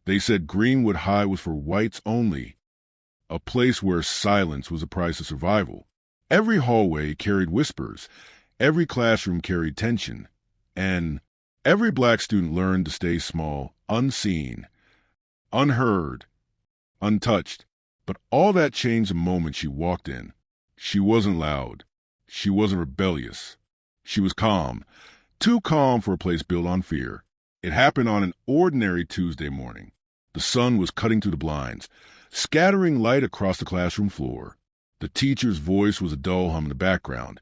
They said Greenwood High was for whites only, a place where silence was the price of survival. Every hallway carried whispers, every classroom carried tension, and every black student learned to stay small, unseen, unheard, untouched. But all that changed the moment she walked in. She wasn't loud. She wasn't rebellious. She was calm, too calm for a place built on fear. It happened on an ordinary Tuesday morning. The sun was cutting through the blinds, scattering light across the classroom floor. The teacher's voice was a dull hum in the background,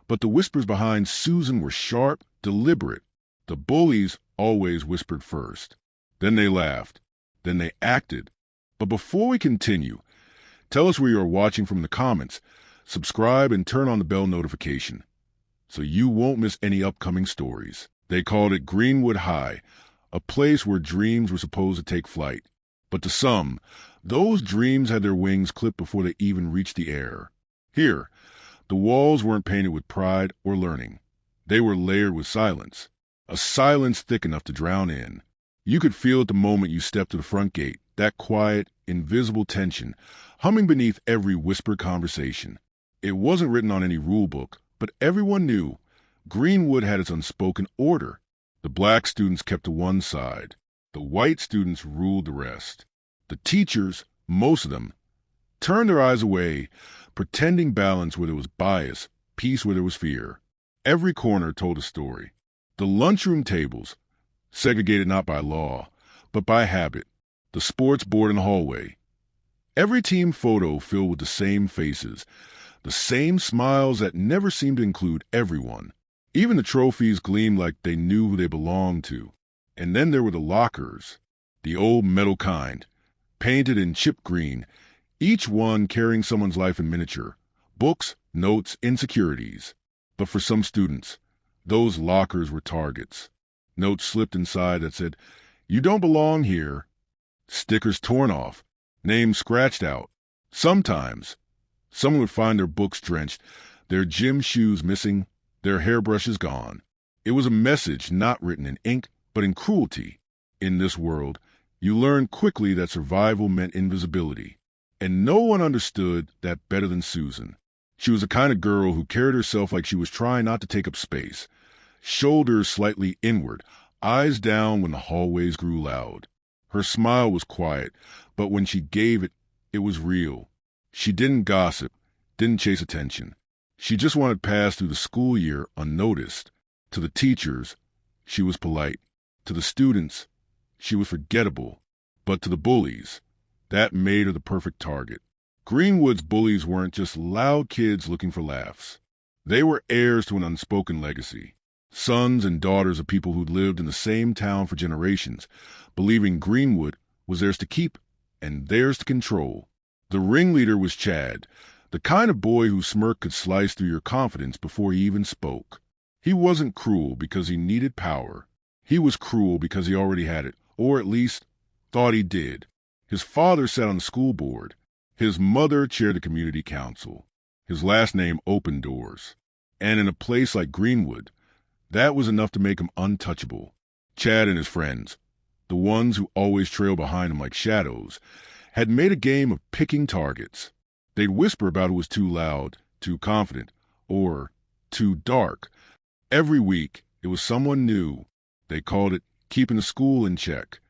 but the whispers behind Susan were sharp, deliberate. The bullies always whispered first. Then they laughed. Then they acted. But before we continue, tell us where you are watching from in the comments. Subscribe and turn on the bell notification so you won't miss any upcoming stories. They called it Greenwood High, a place where dreams were supposed to take flight. But to some, those dreams had their wings clipped before they even reached the air. Here, the walls weren't painted with pride or learning. They were layered with silence, a silence thick enough to drown in. You could feel it the moment you stepped to the front gate, that quiet, invisible tension, humming beneath every whispered conversation. It wasn't written on any rule book, but everyone knew Greenwood had its unspoken order. The black students kept to one side. The white students ruled the rest. The teachers, most of them, turned their eyes away, pretending balance where there was bias, peace where there was fear. Every corner told a story. The lunchroom tables, segregated not by law, but by habit. The sports board in the hallway. Every team photo filled with the same faces, the same smiles that never seemed to include everyone. Even the trophies gleamed like they knew who they belonged to. And then there were the lockers, the old metal kind, painted in chip green, each one carrying someone's life in miniature, books, notes, insecurities. But for some students, those lockers were targets. Notes slipped inside that said, "You don't belong here." Stickers torn off, names scratched out. Sometimes, someone would find their books drenched, their gym shoes missing, their hairbrushes gone. It was a message not written in ink, but in cruelty. In this world, you learned quickly that survival meant invisibility. And no one understood that better than Susan. She was the kind of girl who carried herself like she was trying not to take up space. Shoulders slightly inward, eyes down when the hallways grew loud. Her smile was quiet, but when she gave it, it was real. She didn't gossip, didn't chase attention. She just wanted to pass through the school year unnoticed. To the teachers, she was polite. To the students, she was forgettable. But to the bullies, that made her the perfect target. Greenwood's bullies weren't just loud kids looking for laughs. They were heirs to an unspoken legacy. Sons and daughters of people who'd lived in the same town for generations, believing Greenwood was theirs to keep and theirs to control. The ringleader was Chad, the kind of boy whose smirk could slice through your confidence before he even spoke. He wasn't cruel because he needed power. He was cruel because he already had it, or at least thought he did. His father sat on the school board. His mother chaired the community council. His last name opened doors. And in a place like Greenwood, that was enough to make him untouchable. Chad and his friends, the ones who always trailed behind him like shadows, had made a game of picking targets. They'd whisper about who was too loud, too confident, or too dark. Every week, it was someone new. They called it keeping the school in check.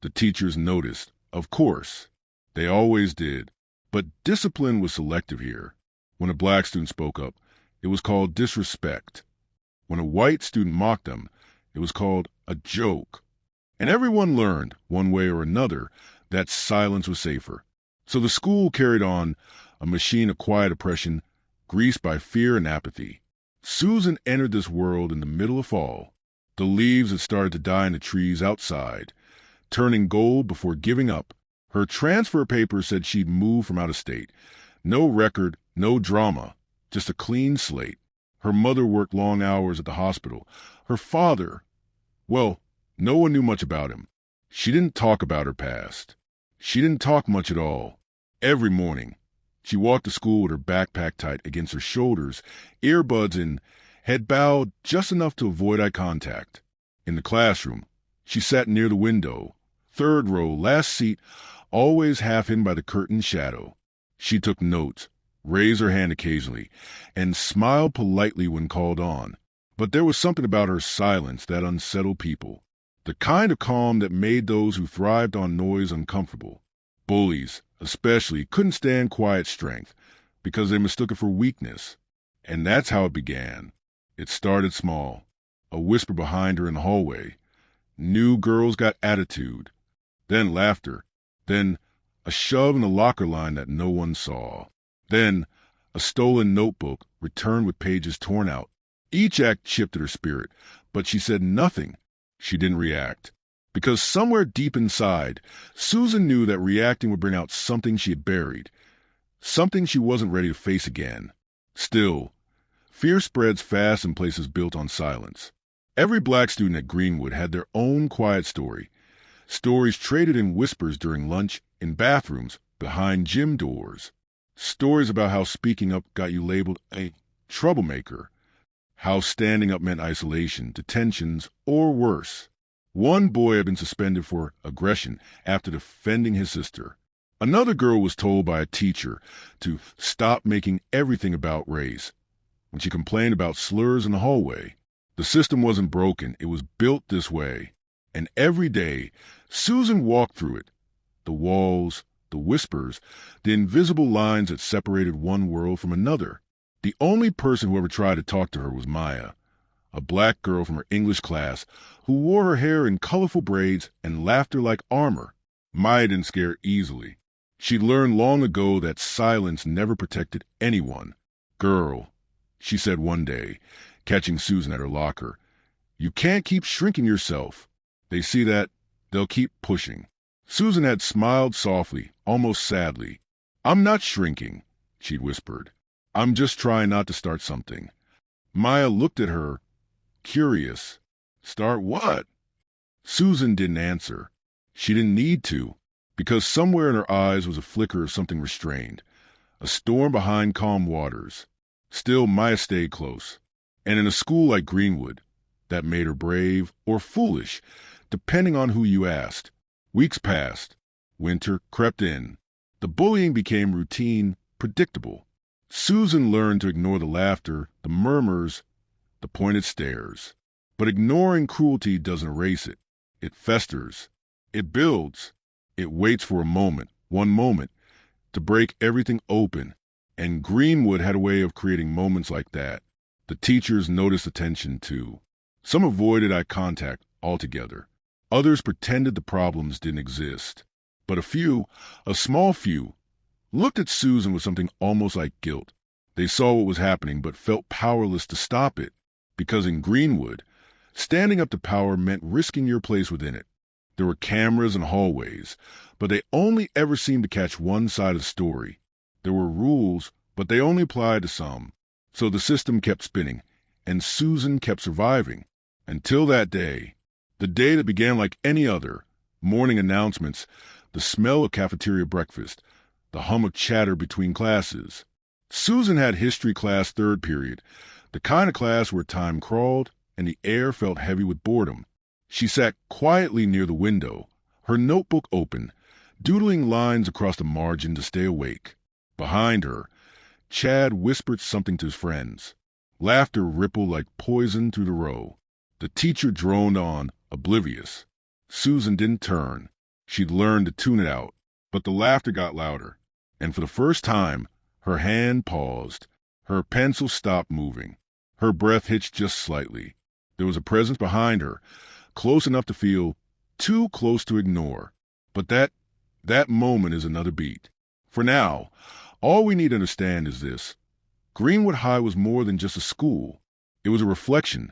The teachers noticed, of course. They always did. But discipline was selective here. When a black student spoke up, it was called disrespect. When a white student mocked them, it was called a joke. And everyone learned, one way or another, that silence was safer. So the school carried on, a machine of quiet oppression, greased by fear and apathy. Susan entered this world in the middle of fall. The leaves had started to die in the trees outside, turning gold before giving up. Her transfer papers said she'd moved from out of state. No record, no drama, just a clean slate. Her mother worked long hours at the hospital. Her father, well, no one knew much about him. She didn't talk about her past. She didn't talk much at all. Every morning, she walked to school with her backpack tight against her shoulders, earbuds in, head bowed just enough to avoid eye contact. In the classroom, she sat near the window, third row, last seat, always half hidden by the curtain's shadow. She took notes, raised her hand occasionally, and smiled politely when called on. But there was something about her silence that unsettled people. The kind of calm that made those who thrived on noise uncomfortable. Bullies, especially, couldn't stand quiet strength because they mistook it for weakness. And that's how it began. It started small. A whisper behind her in the hallway. New girls got attitude. Then laughter. Then a shove in the locker line that no one saw. Then a stolen notebook returned with pages torn out. Each act chipped at her spirit, but she said nothing. She didn't react. Because somewhere deep inside, Susan knew that reacting would bring out something she had buried. Something she wasn't ready to face again. Still, fear spreads fast in places built on silence. Every black student at Greenwood had their own quiet story. Stories traded in whispers during lunch, in bathrooms, behind gym doors. Stories about how speaking up got you labeled a troublemaker. How standing up meant isolation, detentions, or worse. One boy had been suspended for aggression after defending his sister. Another girl was told by a teacher to stop making everything about race when she complained about slurs in the hallway. The system wasn't broken, it was built this way. And every day, Susan walked through it. The walls, the whispers, the invisible lines that separated one world from another. The only person who ever tried to talk to her was Maya, a black girl from her English class who wore her hair in colorful braids and laughter like armor. Maya didn't scare easily. She'd learned long ago that silence never protected anyone. "Girl," she said one day, catching Susan at her locker, "you can't keep shrinking yourself. They see that, they'll keep pushing." Susan had smiled softly, almost sadly. "I'm not shrinking," she'd whispered. "I'm just trying not to start something." Maya looked at her, curious. "Start what?" Susan didn't answer. She didn't need to, because somewhere in her eyes was a flicker of something restrained, a storm behind calm waters. Still, Maya stayed close. And in a school like Greenwood, that made her brave or foolish, depending on who you asked. Weeks passed. Winter crept in. The bullying became routine, predictable. Susan learned to ignore the laughter, the murmurs, the pointed stares. But ignoring cruelty doesn't erase it. It festers. It builds. It waits for a moment, one moment, to break everything open. And Greenwood had a way of creating moments like that. The teachers noticed the tension too. Some avoided eye contact altogether. Others pretended the problems didn't exist. But a few, a small few, looked at Susan with something almost like guilt. They saw what was happening but felt powerless to stop it. Because in Greenwood, standing up to power meant risking your place within it. There were cameras and hallways, but they only ever seemed to catch one side of the story. There were rules, but they only applied to some. So the system kept spinning, and Susan kept surviving. Until that day. The day that began like any other. Morning announcements, the smell of cafeteria breakfast, the hum of chatter between classes. Susan had history class third period, the kind of class where time crawled and the air felt heavy with boredom. She sat quietly near the window, her notebook open, doodling lines across the margin to stay awake. Behind her, Chad whispered something to his friends. Laughter rippled like poison through the row. The teacher droned on, oblivious. Susan didn't turn. She'd learned to tune it out. But the laughter got louder, and for the first time, her hand paused. Her pencil stopped moving. Her breath hitched just slightly. There was a presence behind her, close enough to feel, too close to ignore. But that moment is another beat. For now, all we need to understand is this. Greenwood High was more than just a school. It was a reflection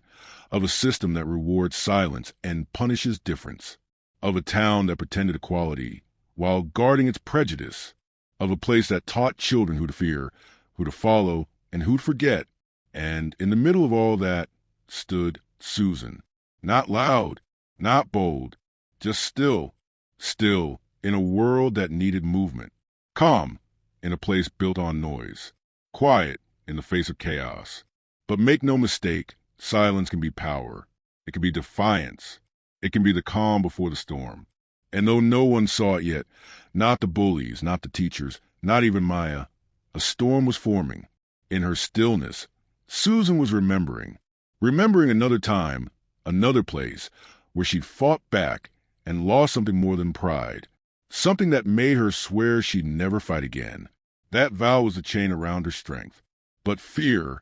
of a system that rewards silence and punishes difference, of a town that pretended equality while guarding its prejudice, of a place that taught children who to fear, who to follow, and who to forget. And in the middle of all that stood Susan. Not loud, not bold, just still in a world that needed movement. Calm in a place built on noise. Quiet in the face of chaos. But make no mistake, silence can be power. It can be defiance. It can be the calm before the storm. And though no one saw it yet, not the bullies, not the teachers, not even Maya, a storm was forming. In her stillness, Susan was remembering another time, another place, where she'd fought back and lost something more than pride, something that made her swear she'd never fight again. That vow was the chain around her strength. But fear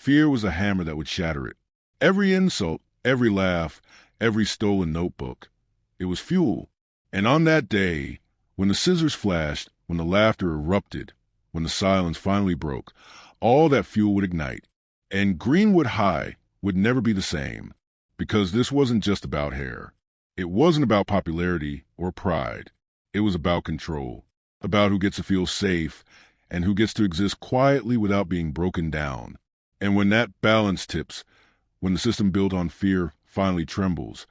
was a hammer that would shatter it. Every insult, every laugh, every stolen notebook, it was fuel. And on that day, when the scissors flashed, when the laughter erupted, when the silence finally broke, all that fuel would ignite. And Greenwood High would never be the same, because this wasn't just about hair. It wasn't about popularity or pride. It was about control, about who gets to feel safe and who gets to exist quietly without being broken down. And when that balance tips, when the system built on fear finally trembles,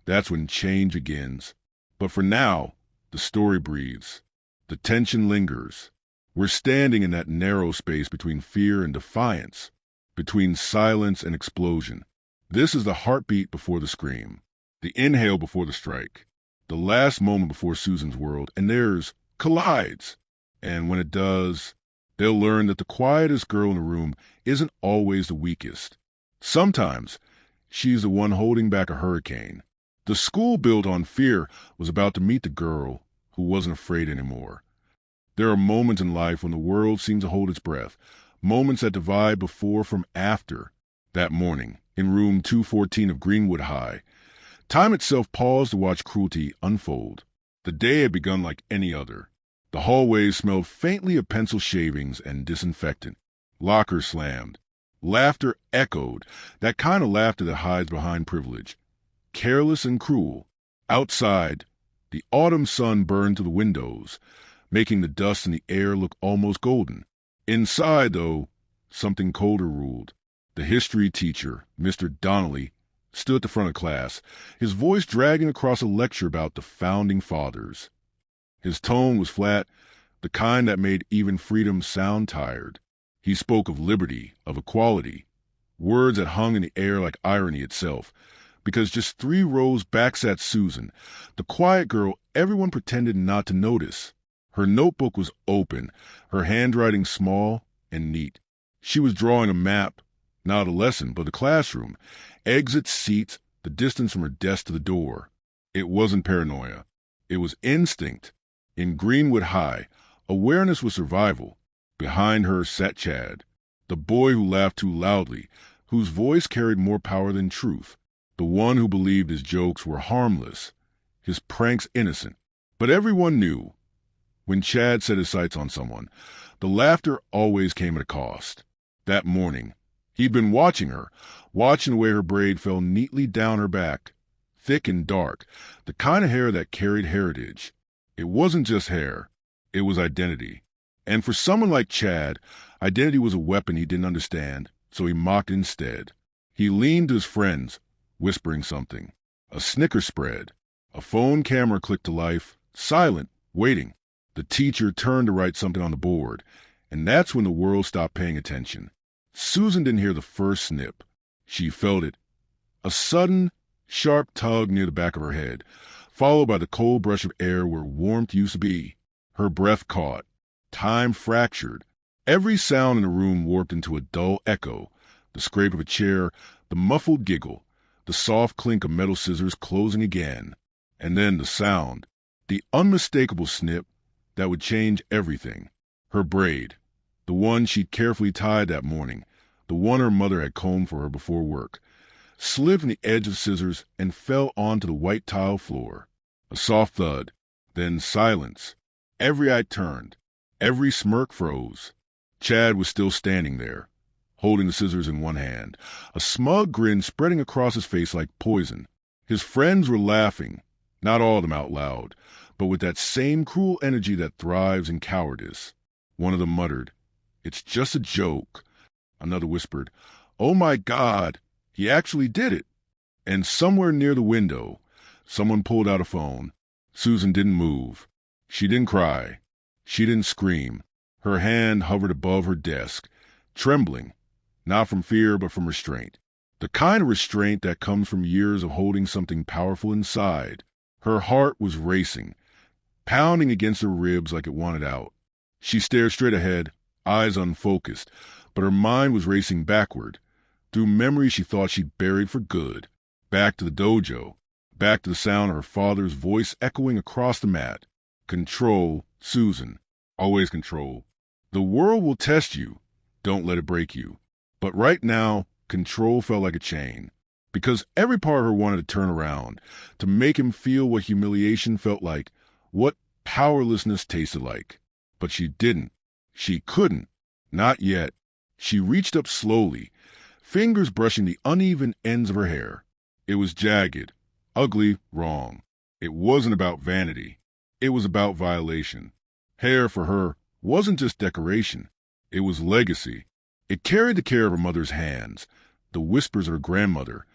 that's when change begins. But for now, the story breathes. The tension lingers. We're standing in that narrow space between fear and defiance, between silence and explosion. This is the heartbeat before the scream, the inhale before the strike, the last moment before Susan's world and theirs collides. And when it does, they'll learn that the quietest girl in the room isn't always the weakest. Sometimes she's the one holding back a hurricane. The school built on fear was about to meet the girl who wasn't afraid anymore. There are moments in life when the world seems to hold its breath, moments that divide before from after. That morning, in room 214 of Greenwood High, time itself paused to watch cruelty unfold. The day had begun like any other. The hallways smelled faintly of pencil shavings and disinfectant. Lockers slammed. Laughter echoed, that kind of laughter that hides behind privilege. Careless and cruel. Outside, the autumn sun burned through the windows, making the dust in the air look almost golden. Inside, though, something colder ruled. The history teacher, Mr. Donnelly, stood at the front of class, his voice dragging across a lecture about the Founding Fathers. His tone was flat, the kind that made even freedom sound tired. He spoke of liberty, of equality, words that hung in the air like irony itself, because just 3 rows back sat Susan, the quiet girl everyone pretended not to notice. Her notebook was open, her handwriting small and neat. She was drawing a map, not a lesson, but a classroom, exits, seats, the distance from her desk to the door. It wasn't paranoia. It was instinct. In Greenwood High, awareness was survival. Behind her sat Chad, the boy who laughed too loudly, whose voice carried more power than truth, the one who believed his jokes were harmless, his pranks innocent. But everyone knew, when Chad set his sights on someone, the laughter always came at a cost. That morning, he'd been watching her, watching the way her braid fell neatly down her back, thick and dark, the kind of hair that carried heritage. It wasn't just hair, it was identity. And for someone like Chad, identity was a weapon he didn't understand, so he mocked instead. He leaned to his friends, whispering something. A Snicker spread. A phone camera clicked to life, silent, waiting. The teacher turned to write something on the board, and that's when the world stopped paying attention. Susan didn't hear the first snip. She felt it. A sudden, sharp tug near the back of her head, followed by the cold brush of air where warmth used to be. Her breath caught. Time fractured. Every sound in the room warped into a dull echo. The scrape of a chair, the muffled giggle, the soft clink of metal scissors closing again. And then the sound, the unmistakable snip that would change everything. Her braid, the one she'd carefully tied that morning, the one her mother had combed for her before work, slid from the edge of the scissors and fell onto the white tile floor. A soft thud, then silence. Every eye turned. Every smirk froze. Chad was still standing there, holding the scissors in one hand, a smug grin spreading across his face like poison. His friends were laughing, not all of them out loud, but with that same cruel energy that thrives in cowardice. One of them muttered, "It's just a joke." Another whispered, "Oh my God, he actually did it." And somewhere near the window, someone pulled out a phone. Susan didn't move. She didn't cry. She didn't scream. Her hand hovered above her desk, trembling, not from fear but from restraint. The kind of restraint that comes from years of holding something powerful inside. Her heart was racing, pounding against her ribs like it wanted out. She stared straight ahead, eyes unfocused, but her mind was racing backward, through memories she thought she'd buried for good, back to the dojo, back to the sound of her father's voice echoing across the mat. Control, Susan. Always control. The world will test you. Don't let it break you. But right now, control felt like a chain, because every part of her wanted to turn around, to make him feel what humiliation felt like, what powerlessness tasted like. But she didn't. She couldn't. Not yet. She reached up slowly, fingers brushing the uneven ends of her hair. It was jagged, ugly, wrong. It wasn't about vanity. It was about violation. Hair, for her, wasn't just decoration. It was legacy. It carried the care of her mother's hands, the whispers of her grandmother,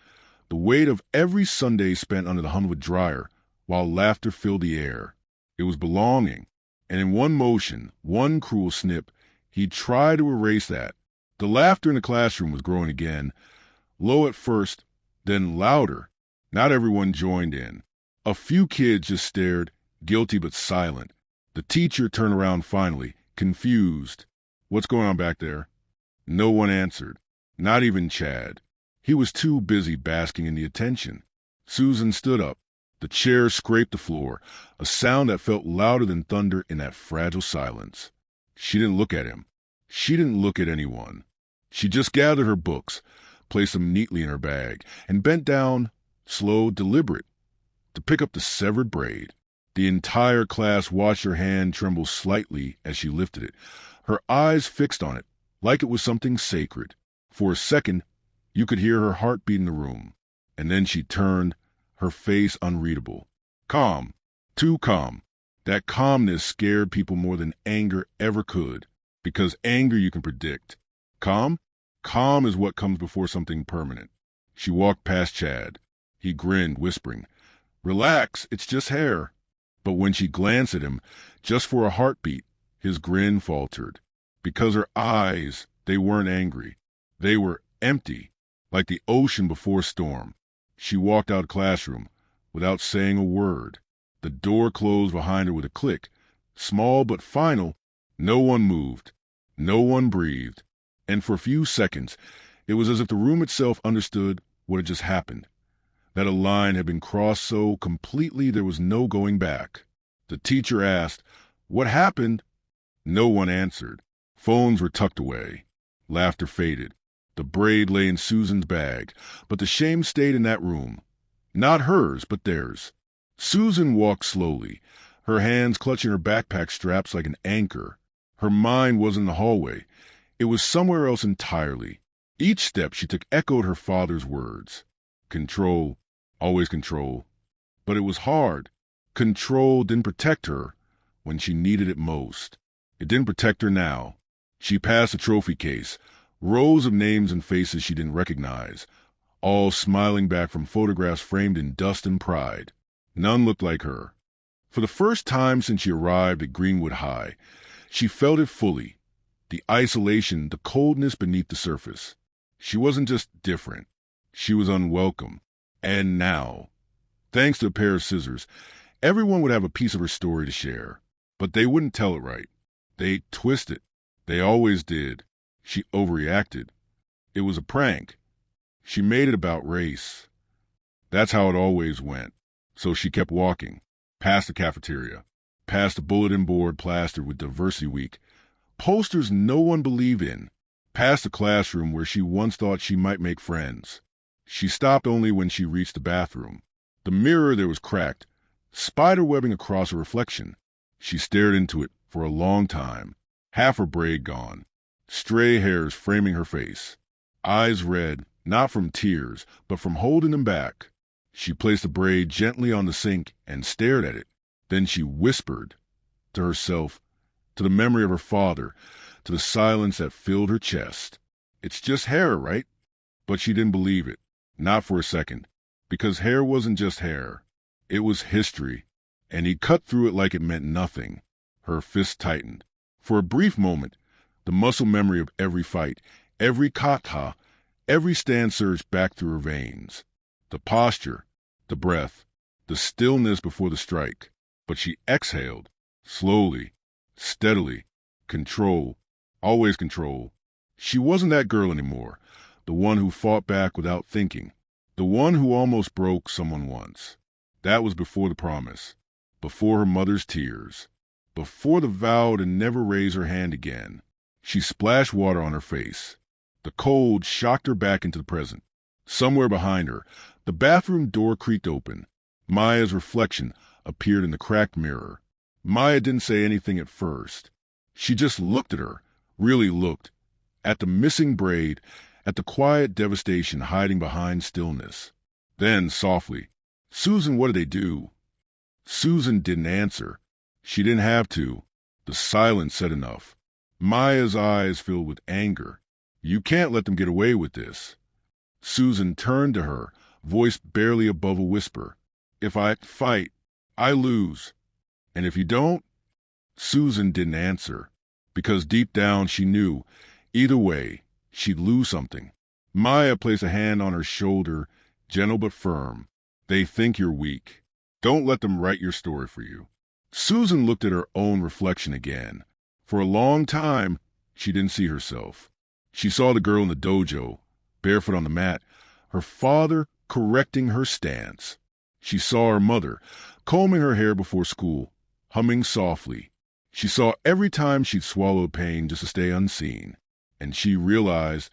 the weight of every Sunday spent under the hum of a dryer while laughter filled the air. It was belonging. And in one motion, one cruel snip, he tried to erase that. The laughter in the classroom was growing again, low at first, then louder. Not everyone joined in. A few kids just stared, guilty but silent. The teacher turned around finally, confused. "What's going on back there?" No one answered, not even Chad. He was too busy basking in the attention. Susan stood up. The chair scraped the floor, a sound that felt louder than thunder in that fragile silence. She didn't look at him. She didn't look at anyone. She just gathered her books, placed them neatly in her bag, and bent down, slow, deliberate, to pick up the severed braid. The entire class watched her hand tremble slightly as she lifted it, her eyes fixed on it, like it was something sacred. For a second, you could hear her heartbeat in the room. And then she turned, her face unreadable. Calm. Too calm. That calmness scared people more than anger ever could, because anger you can predict. Calm? Calm is what comes before something permanent. She walked past Chad. He grinned, whispering, "Relax, it's just hair." But when she glanced at him, just for a heartbeat, his grin faltered. Because her eyes, they weren't angry. They were empty, like the ocean before a storm. She walked out of the classroom without saying a word. The door closed behind her with a click. Small but final. No one moved. No one breathed. And for a few seconds, it was as if the room itself understood what had just happened. That a line had been crossed so completely there was no going back. The teacher asked, "What happened?" No one answered. Phones were tucked away. Laughter faded. The braid lay in Susan's bag, but the shame stayed in that room. Not hers, but theirs. Susan walked slowly, her hands clutching her backpack straps like an anchor. Her mind wasn't in the hallway. It was somewhere else entirely. Each step she took echoed her father's words. Control, always control. But it was hard. Control didn't protect her when she needed it most. It didn't protect her now. She passed the trophy case, rows of names and faces she didn't recognize, all smiling back from photographs framed in dust and pride. None looked like her. For the first time since she arrived at Greenwood High, she felt it fully. The isolation, the coldness beneath the surface. She wasn't just different. She was unwelcome. And now, thanks to a pair of scissors, everyone would have a piece of her story to share. But they wouldn't tell it right. They'd twist it. They always did. She overreacted. It was a prank. She made it about race. That's how it always went. So she kept walking, past the cafeteria, past the bulletin board plastered with Diversity Week, posters no one believed in, past the classroom where she once thought she might make friends. She stopped only when she reached the bathroom. The mirror there was cracked, spider-webbing across her reflection. She stared into it for a long time, half her braid gone, stray hairs framing her face, eyes red, not from tears, but from holding them back. She placed the braid gently on the sink and stared at it. Then she whispered to herself, to the memory of her father, to the silence that filled her chest. "It's just hair, right?" But she didn't believe it, not for a second, because hair wasn't just hair. It was history, and he cut through it like it meant nothing. Her fist tightened. For a brief moment, the muscle memory of every fight, every kata, every stand surged back through her veins. The posture, the breath, the stillness before the strike. But she exhaled, slowly, steadily. Control, always control. She wasn't that girl anymore, the one who fought back without thinking, the one who almost broke someone once. That was before the promise, before her mother's tears, before the vow to never raise her hand again. She splashed water on her face. The cold shocked her back into the present. Somewhere behind her, the bathroom door creaked open. Maya's reflection appeared in the cracked mirror. Maya didn't say anything at first. She just looked at her, really looked, at the missing braid, at the quiet devastation hiding behind stillness. Then, softly, "Susan, what did they do?" Susan didn't answer. She didn't have to. The silence said enough. Maya's eyes filled with anger. "You can't let them get away with this." Susan turned to her, voice barely above a whisper. "If I fight, I lose. And if you don't?" Susan didn't answer, because deep down she knew, either way, she'd lose something. Maya placed a hand on her shoulder, gentle but firm. "They think you're weak. Don't let them write your story for you." Susan looked at her own reflection again. For a long time, she didn't see herself. She saw the girl in the dojo, barefoot on the mat, her father correcting her stance. She saw her mother, combing her hair before school, humming softly. She saw every time she'd swallowed pain just to stay unseen. And she realized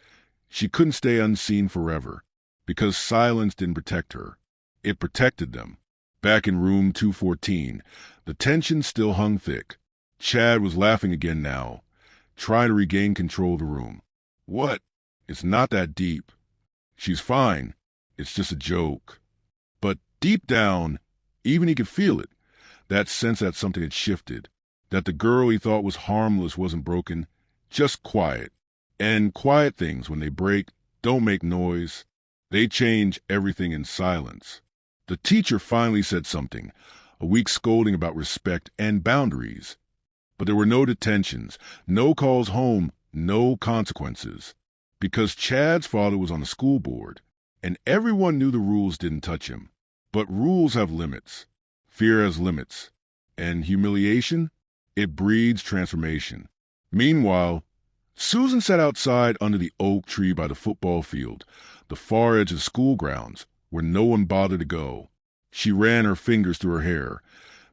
she couldn't stay unseen forever, because silence didn't protect her. It protected them. Back in room 214, the tension still hung thick. Chad was laughing again now, trying to regain control of the room. "What? It's not that deep. She's fine. It's just a joke." But deep down, even he could feel it, that sense that something had shifted, that the girl he thought was harmless wasn't broken, just quiet. And quiet things, when they break, don't make noise. They change everything in silence. The teacher finally said something, a weak scolding about respect and boundaries. But there were no detentions, no calls home, no consequences. Because Chad's father was on the school board, and everyone knew the rules didn't touch him. But rules have limits. Fear has limits. And humiliation? It breeds transformation. Meanwhile, Susan sat outside under the oak tree by the football field, the far edge of the school grounds, where no one bothered to go. She ran her fingers through her hair,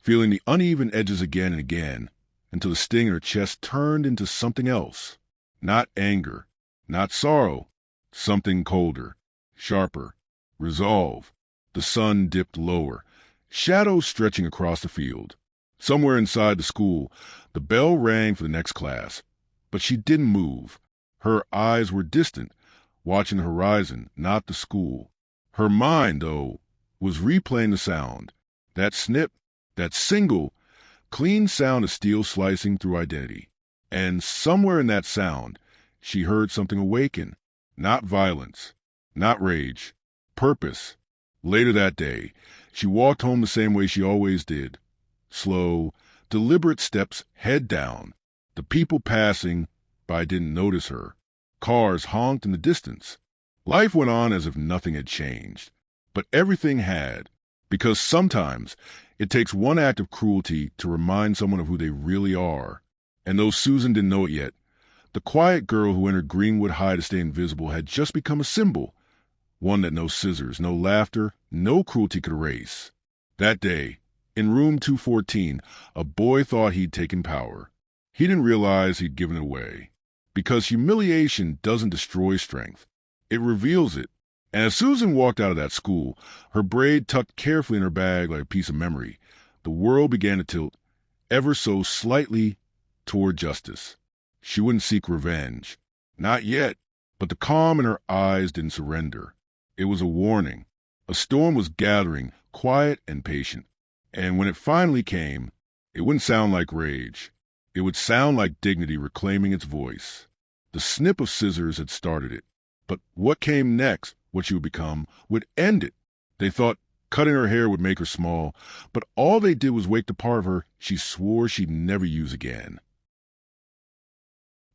feeling the uneven edges again and again, until the sting in her chest turned into something else. Not anger, not sorrow, something colder, sharper, resolve. The sun dipped lower, shadows stretching across the field. Somewhere inside the school, the bell rang for the next class, but she didn't move. Her eyes were distant, watching the horizon, not the school. Her mind, though, was replaying the sound, that snip, that single, clean sound of steel slicing through identity. And somewhere in that sound, she heard something awaken. Not violence, not rage, purpose. Later that day, she walked home the same way she always did. Slow, deliberate steps, head down. The people passing by didn't notice her. Cars honked in the distance. Life went on as if nothing had changed. But everything had, because sometimes it takes one act of cruelty to remind someone of who they really are. And though Susan didn't know it yet, the quiet girl who entered Greenwood High to stay invisible had just become a symbol, one that no scissors, no laughter, no cruelty could erase. That day, in room 214, a boy thought he'd taken power. He didn't realize he'd given it away. Because humiliation doesn't destroy strength. It reveals it. And as Susan walked out of that school, her braid tucked carefully in her bag like a piece of memory, the world began to tilt ever so slightly toward justice. She wouldn't seek revenge. Not yet. But the calm in her eyes didn't surrender. It was a warning. A storm was gathering, quiet and patient. And when it finally came, it wouldn't sound like rage. It would sound like dignity reclaiming its voice. The snip of scissors had started it. But what came next, what she would become, would end it. They thought cutting her hair would make her small, but all they did was wake the part of her she swore she'd never use again.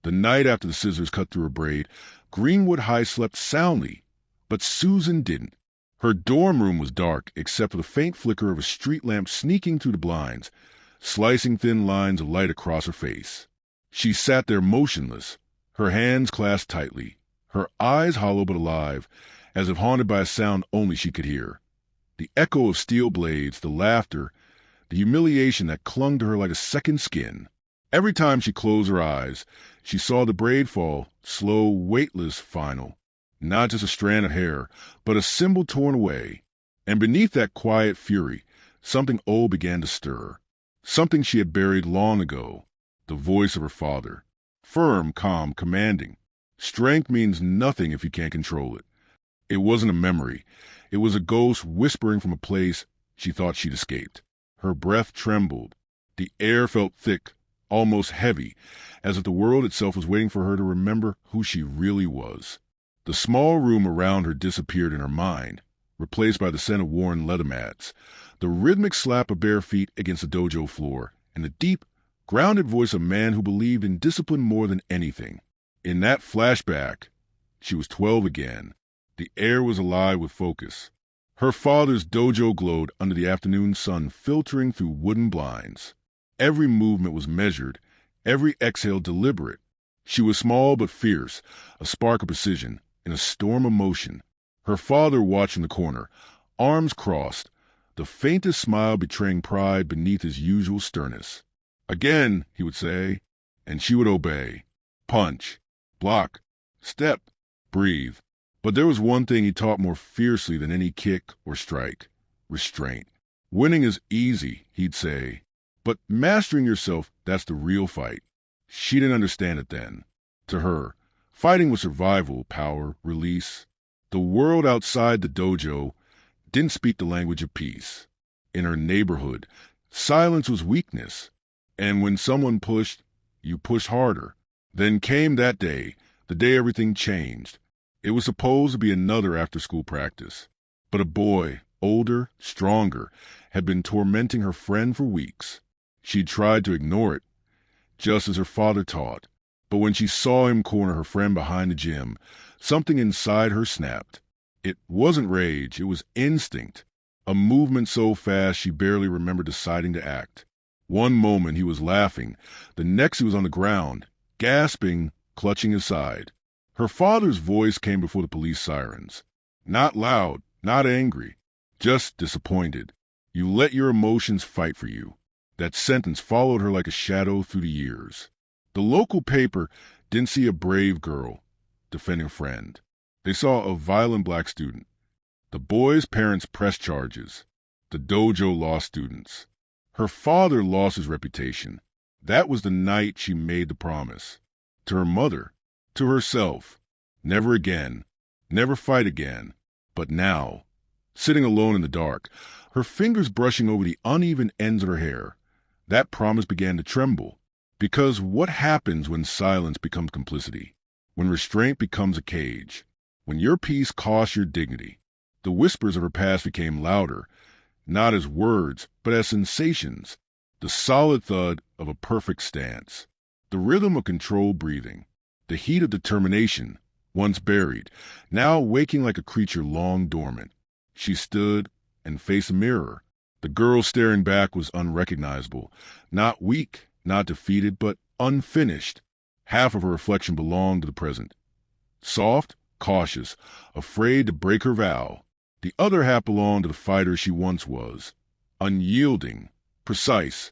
The night after the scissors cut through her braid, Greenwood High slept soundly, but Susan didn't. Her dorm room was dark except for the faint flicker of a street lamp sneaking through the blinds, slicing thin lines of light across her face. She sat there motionless, her hands clasped tightly, her eyes hollow but alive, as if haunted by a sound only she could hear. The echo of steel blades, the laughter, the humiliation that clung to her like a second skin. Every time she closed her eyes, she saw the braid fall, slow, weightless, final. Not just a strand of hair, but a symbol torn away. And beneath that quiet fury, something old began to stir. Something she had buried long ago. The voice of her father. Firm, calm, commanding. Strength means nothing if you can't control it. It wasn't a memory. It was a ghost whispering from a place she thought she'd escaped. Her breath trembled. The air felt thick, almost heavy, as if the world itself was waiting for her to remember who she really was. The small room around her disappeared in her mind, replaced by the scent of worn leather mats, the rhythmic slap of bare feet against the dojo floor, and the deep, grounded voice of a man who believed in discipline more than anything. In that flashback, she was 12 again. The air was alive with focus. Her father's dojo glowed under the afternoon sun filtering through wooden blinds. Every movement was measured, every exhale deliberate. She was small but fierce, a spark of precision, in a storm of motion. Her father watched from the corner, arms crossed, the faintest smile betraying pride beneath his usual sternness. Again, he would say, and she would obey. Punch, block, step, breathe. But there was one thing he taught more fiercely than any kick or strike: restraint. Winning is easy, he'd say. But mastering yourself, that's the real fight. She didn't understand it then. To her, fighting was survival, power, release. The world outside the dojo didn't speak the language of peace. In her neighborhood, silence was weakness. And when someone pushed, you pushed harder. Then came that day, the day everything changed. It was supposed to be another after-school practice. But a boy, older, stronger, had been tormenting her friend for weeks. She'd tried to ignore it, just as her father taught. But when she saw him corner her friend behind the gym, something inside her snapped. It wasn't rage, it was instinct. A movement so fast she barely remembered deciding to act. One moment he was laughing, the next he was on the ground, gasping, clutching his side. Her father's voice came before the police sirens. Not loud, not angry, just disappointed. You let your emotions fight for you. That sentence followed her like a shadow through the years. The local paper didn't see a brave girl defending a friend. They saw a violent black student. The boy's parents pressed charges. The dojo lost students. Her father lost his reputation. That was the night she made the promise. To her mother, to herself. Never again. Never fight again. But now, sitting alone in the dark, her fingers brushing over the uneven ends of her hair, that promise began to tremble. Because what happens when silence becomes complicity? When restraint becomes a cage? When your peace costs your dignity? The whispers of her past became louder, not as words, but as sensations. The solid thud of a perfect stance. The rhythm of controlled breathing. The heat of determination, once buried, now waking like a creature long dormant. She stood and faced a mirror. The girl staring back was unrecognizable. Not weak, not defeated, but unfinished. Half of her reflection belonged to the present. Soft, cautious, afraid to break her vow. The other half belonged to the fighter she once was. Unyielding, precise,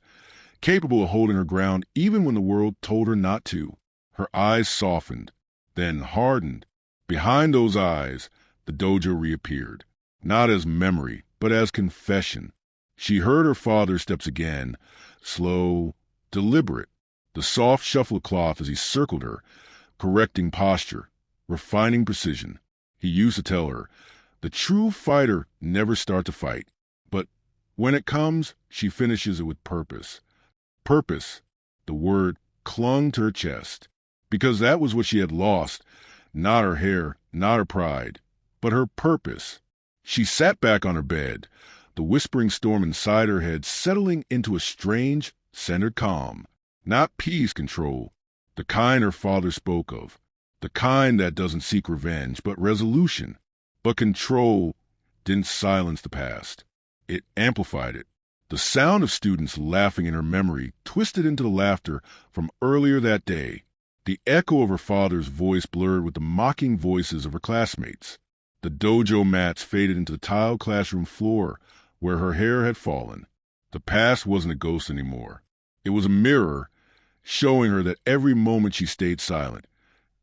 capable of holding her ground even when the world told her not to. Her eyes softened, then hardened. Behind those eyes, the dojo reappeared. Not as memory, but as confession. She heard her father's steps again, slow, deliberate, the soft shuffle of cloth as he circled her, correcting posture, refining precision. He used to tell her, the true fighter never starts a fight, but when it comes, she finishes it with purpose. Purpose, the word clung to her chest, because that was what she had lost, not her hair, not her pride, but her purpose. She sat back on her bed, the whispering storm inside her head settling into a strange, centered calm. Not peace control, the kind her father spoke of, the kind that doesn't seek revenge, but resolution. But control, didn't silence the past. It amplified it. The sound of students laughing in her memory twisted into the laughter from earlier that day. The echo of her father's voice blurred with the mocking voices of her classmates. The dojo mats faded into the tiled classroom floor where her hair had fallen. The past wasn't a ghost anymore. It was a mirror showing her that every moment she stayed silent,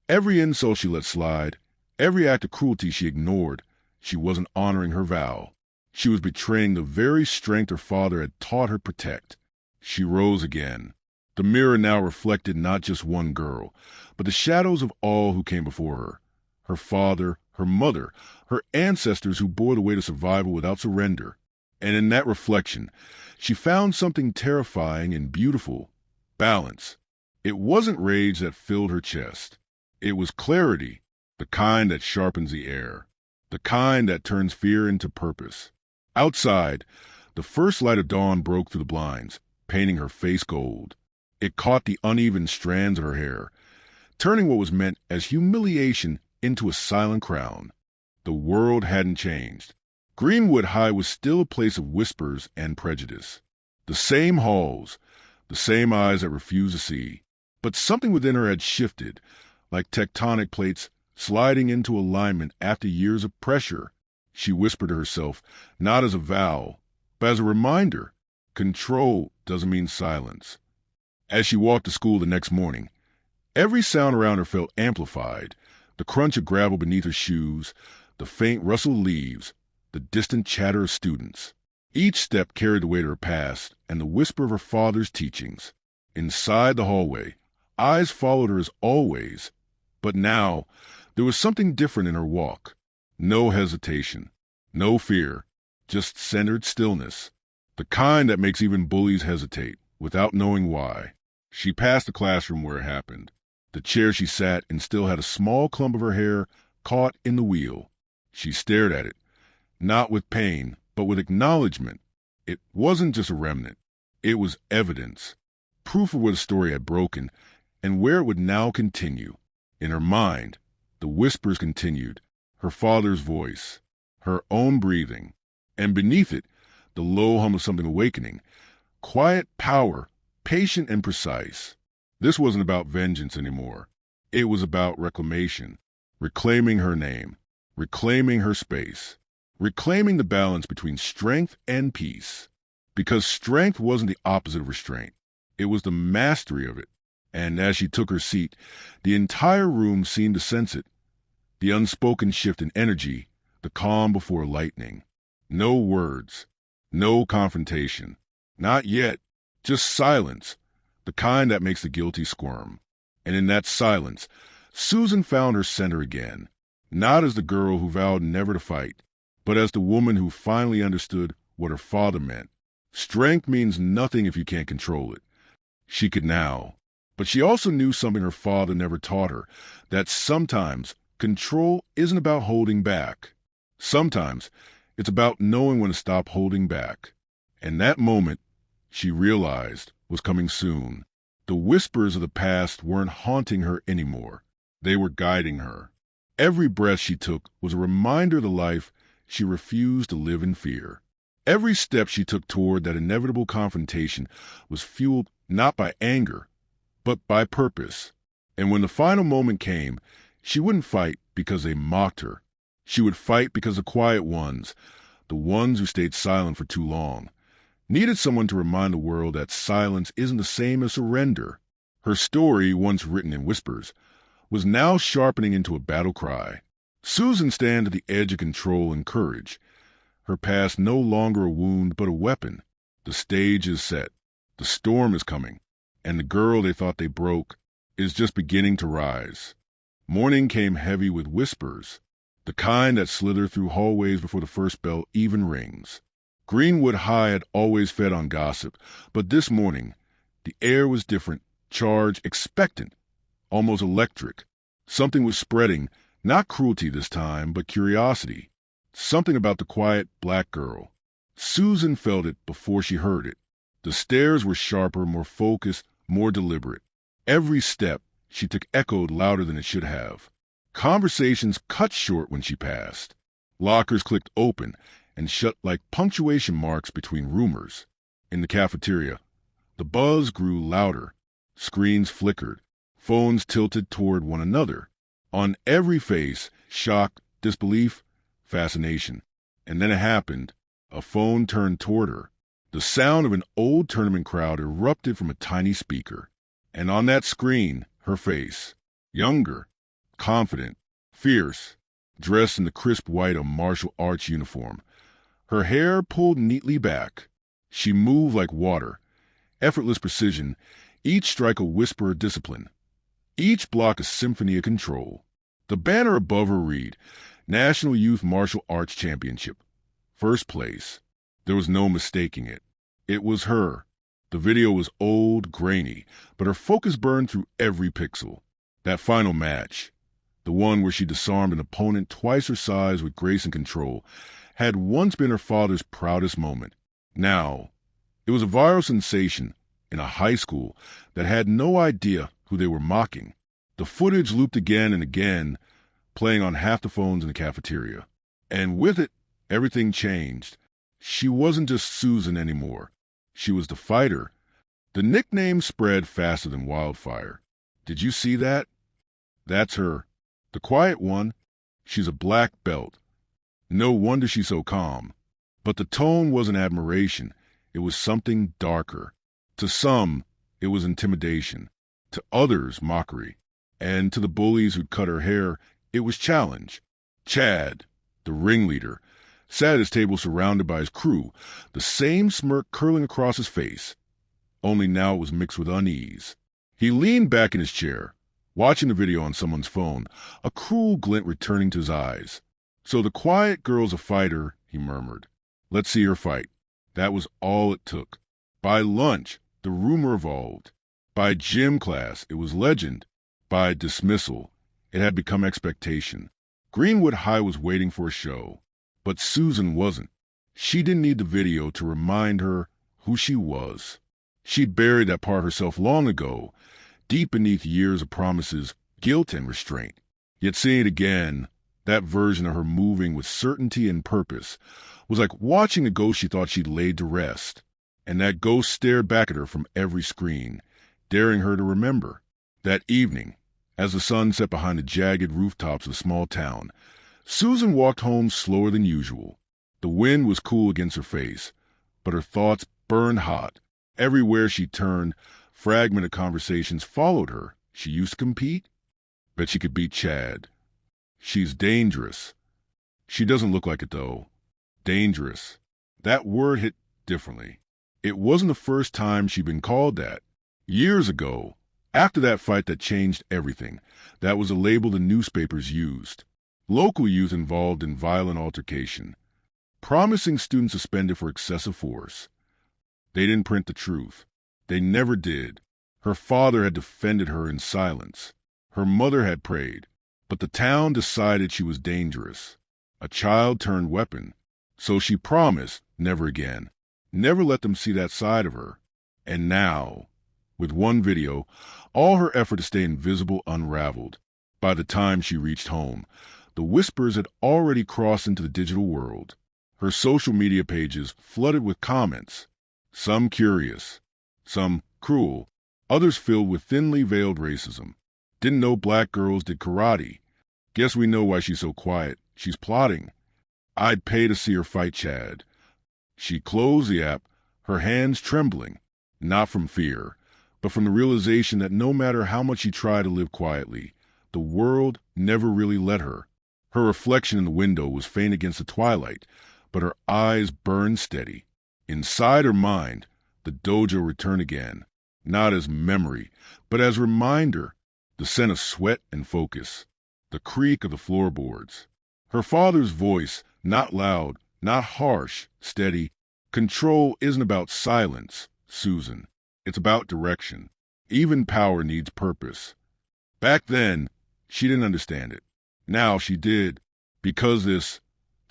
every insult she let slide, every act of cruelty she ignored, she wasn't honoring her vow. She was betraying the very strength her father had taught her protect. She rose again. The mirror now reflected not just one girl, but the shadows of all who came before her. Her father, her mother, her ancestors who bore the weight of survival without surrender. And in that reflection, she found something terrifying and beautiful. Balance. It wasn't rage that filled her chest. It was clarity, the kind that sharpens the air, the kind that turns fear into purpose. Outside, the first light of dawn broke through the blinds, painting her face gold. It caught the uneven strands of her hair, turning what was meant as humiliation into a silent crown. The world hadn't changed. Greenwood High was still a place of whispers and prejudice. The same halls, the same eyes that refused to see. But something within her had shifted, like tectonic plates sliding into alignment after years of pressure. She whispered to herself, not as a vow, but as a reminder. Control doesn't mean silence. As she walked to school the next morning, every sound around her felt amplified. The crunch of gravel beneath her shoes, the faint rustle of leaves, the distant chatter of students. Each step carried the weight of her past and the whisper of her father's teachings. Inside the hallway, eyes followed her as always, but now there was something different in her walk. No hesitation, no fear, just centered stillness, the kind that makes even bullies hesitate without knowing why. She passed the classroom where it happened. The chair she sat in still had a small clump of her hair caught in the wheel. She stared at it, not with pain, but with acknowledgement. It wasn't just a remnant. It was evidence, proof of where the story had broken and where it would now continue. In her mind, the whispers continued, her father's voice, her own breathing, and beneath it, the low hum of something awakening. Quiet power, patient and precise. This wasn't about vengeance anymore. It was about reclamation, reclaiming her name, reclaiming her space, reclaiming the balance between strength and peace. Because strength wasn't the opposite of restraint. It was the mastery of it. And as she took her seat, the entire room seemed to sense it. The unspoken shift in energy, the calm before lightning. No words, no confrontation. Not yet, just silence, the kind that makes the guilty squirm. And in that silence, Susan found her center again, not as the girl who vowed never to fight, but as the woman who finally understood what her father meant. Strength means nothing if you can't control it. She could now. But she also knew something her father never taught her, that sometimes control isn't about holding back. Sometimes it's about knowing when to stop holding back. And that moment, she realized, was coming soon. The whispers of the past weren't haunting her anymore. They were guiding her. Every breath she took was a reminder of the life she refused to live in fear. Every step she took toward that inevitable confrontation was fueled not by anger, but by purpose. And when the final moment came, she wouldn't fight because they mocked her. She would fight because the quiet ones, the ones who stayed silent for too long, needed someone to remind the world that silence isn't the same as surrender. Her story, once written in whispers, was now sharpening into a battle cry. Susan stands at the edge of control and courage. Her past no longer a wound but a weapon. The stage is set. The storm is coming. And the girl they thought they broke is just beginning to rise. Morning came heavy with whispers, the kind that slither through hallways before the first bell even rings. Greenwood High had always fed on gossip, but this morning, the air was different, charged, expectant, almost electric. Something was spreading, not cruelty this time, but curiosity. Something about the quiet black girl. Susan felt it before she heard it. The stares were sharper, more focused, more deliberate. Every step she took echoed louder than it should have. Conversations cut short when she passed. Lockers clicked open, and shut like punctuation marks between rumors. In the cafeteria, the buzz grew louder. Screens flickered. Phones tilted toward one another. On every face, shock, disbelief, fascination. And then it happened. A phone turned toward her. The sound of an old tournament crowd erupted from a tiny speaker. And on that screen, her face. Younger, confident, fierce, dressed in the crisp white of martial arts uniform. Her hair pulled neatly back. She moved like water. Effortless precision, each strike a whisper of discipline. Each block a symphony of control. The banner above her read, National Youth Martial Arts Championship. First place. There was no mistaking it. It was her. The video was old, grainy, but her focus burned through every pixel. That final match, the one where she disarmed an opponent twice her size with grace and control, had once been her father's proudest moment. Now, it was a viral sensation in a high school that had no idea who they were mocking. The footage looped again and again, playing on half the phones in the cafeteria. And with it, everything changed. She wasn't just Susan anymore. She was the fighter. The nickname spread faster than wildfire. Did you see that? That's her. The quiet one. She's a black belt. No wonder she's so calm. But the tone wasn't admiration. It was something darker. To some, it was intimidation. To others, mockery. And to the bullies who'd cut her hair, it was challenge. Chad, the ringleader, sat at his table surrounded by his crew, the same smirk curling across his face. Only now it was mixed with unease. He leaned back in his chair, watching the video on someone's phone, a cruel glint returning to his eyes. So the quiet girl's a fighter, he murmured. Let's see her fight. That was all it took. By lunch, the rumor evolved. By gym class, it was legend. By dismissal, it had become expectation. Greenwood High was waiting for a show. But Susan wasn't. She didn't need the video to remind her who she was. She'd buried that part of herself long ago, deep beneath years of promises, guilt, and restraint. Yet seeing it again, that version of her moving with certainty and purpose, was like watching a ghost she thought she'd laid to rest. And that ghost stared back at her from every screen, daring her to remember. That evening, as the sun set behind the jagged rooftops of a small town, Susan walked home slower than usual. The wind was cool against her face, but her thoughts burned hot. Everywhere she turned, fragmented conversations followed her. She used to compete? Bet she could beat Chad. She's dangerous. She doesn't look like it, though. Dangerous. That word hit differently. It wasn't the first time she'd been called that. Years ago, after that fight that changed everything, that was a label the newspapers used. Local youth involved in violent altercation, promising students suspended for excessive force. They didn't print the truth. They never did. Her father had defended her in silence. Her mother had prayed. But the town decided she was dangerous. A child turned weapon. So she promised never again. Never let them see that side of her. And now, with one video, all her effort to stay invisible unraveled. By the time she reached home, the whispers had already crossed into the digital world. Her social media pages flooded with comments, some curious, some cruel, others filled with thinly veiled racism. Didn't know black girls did karate. Guess we know why she's so quiet. She's plotting. I'd pay to see her fight Chad. She closed the app, her hands trembling, not from fear, but from the realization that no matter how much she tried to live quietly, the world never really let her. Her reflection in the window was faint against the twilight, but her eyes burned steady. Inside her mind, the dojo returned again, not as memory, but as reminder, the scent of sweat and focus, the creak of the floorboards. Her father's voice, not loud, not harsh, steady. Control isn't about silence, Susan. It's about direction. Even power needs purpose. Back then, she didn't understand it. Now she did, because this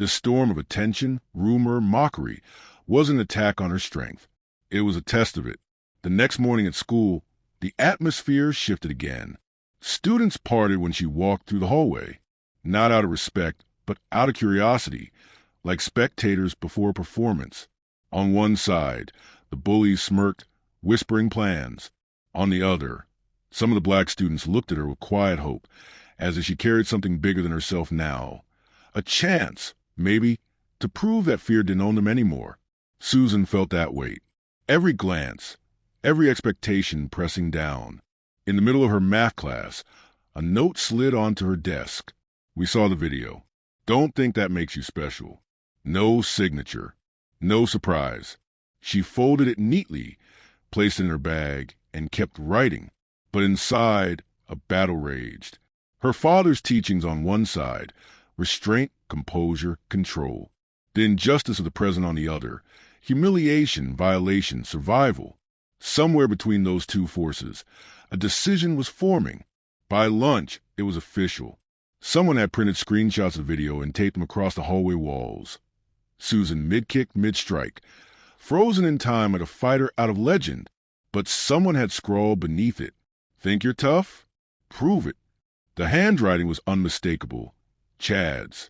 storm of attention, rumor, mockery wasn't an attack on her strength. It was a test of it. The next morning at school, the atmosphere shifted again. Students parted when she walked through the hallway, not out of respect, but out of curiosity. like spectators before a performance. On one side, the bullies smirked, whispering plans. On the other, some of the black students looked at her with quiet hope, as if she carried something bigger than herself now. A chance, maybe, to prove that fear didn't own them anymore. Susan felt that weight. Every glance, every expectation pressing down. In the middle of her math class, a note slid onto her desk. We saw the video. Don't think that makes you special. No signature. No surprise. She folded it neatly, placed it in her bag, and kept writing. But inside, a battle raged. Her father's teachings on one side, restraint, composure, control. The injustice of the present on the other, humiliation, violation, survival. Somewhere between those two forces, a decision was forming. By lunch, it was official. Someone had printed screenshots of the video and taped them across the hallway walls. Susan mid-kick, mid-strike, frozen in time like a fighter out of legend. But someone had scrawled beneath it, "Think you're tough? Prove it." The handwriting was unmistakable. Chad's.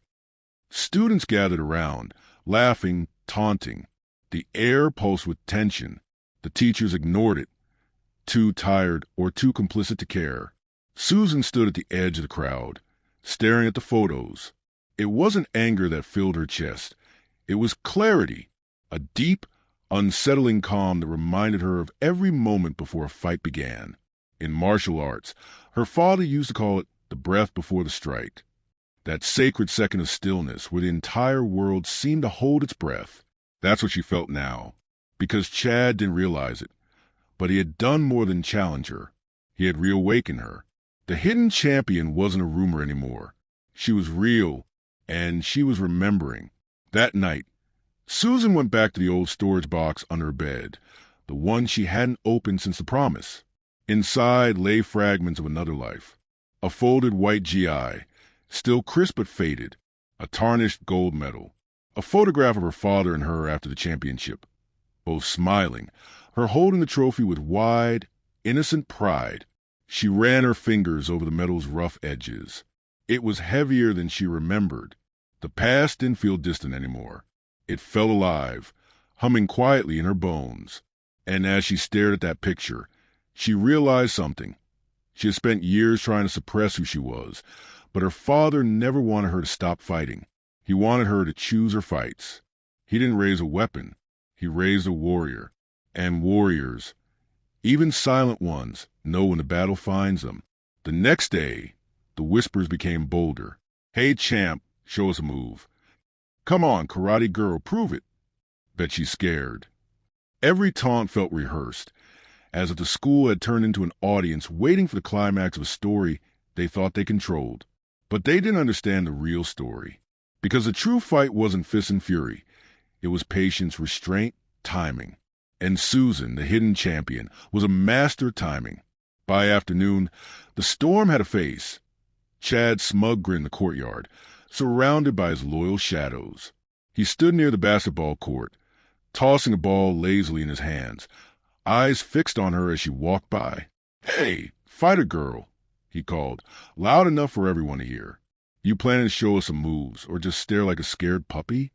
Students gathered around, laughing, taunting. The air pulsed with tension. The teachers ignored it, too tired or too complicit to care. Susan stood at the edge of the crowd, staring at the photos. It wasn't anger that filled her chest. It was clarity, a deep, unsettling calm that reminded her of every moment before a fight began. In martial arts, her father used to call it the breath before the strike. That sacred second of stillness where the entire world seemed to hold its breath. That's what she felt now, because Chad didn't realize it. But he had done more than challenge her. He had reawakened her. The hidden champion wasn't a rumor anymore. She was real, and she was remembering. That night, Susan went back to the old storage box under her bed, the one she hadn't opened since the promise. Inside lay fragments of another life. A folded white GI, still crisp but faded, a tarnished gold medal, a photograph of her father and her after the championship, both smiling, her holding the trophy with wide, innocent pride. She ran her fingers over the medal's rough edges. It was heavier than she remembered. The past didn't feel distant anymore. It felt alive, humming quietly in her bones. And as she stared at that picture, she realized something. She had spent years trying to suppress who she was, but her father never wanted her to stop fighting. He wanted her to choose her fights. He didn't raise a weapon. He raised a warrior. And warriors, even silent ones, know when the battle finds them. The next day, the whispers became bolder. "Hey, champ, show us a move. Come on, karate girl, prove it." Bet she's scared. Every taunt felt rehearsed, as if the school had turned into an audience waiting for the climax of a story they thought they controlled. But they didn't understand the real story. Because the true fight wasn't fist and fury. It was patience, restraint, timing. And Susan, the hidden champion, was a master timing. By afternoon, the storm had a face. Chad smug grinned in the courtyard, surrounded by his loyal shadows. He stood near the basketball court, tossing a ball lazily in his hands, eyes fixed on her as she walked by. "Hey, fighter girl," he called, loud enough for everyone to hear. "You planning to show us some moves, or just stare like a scared puppy?"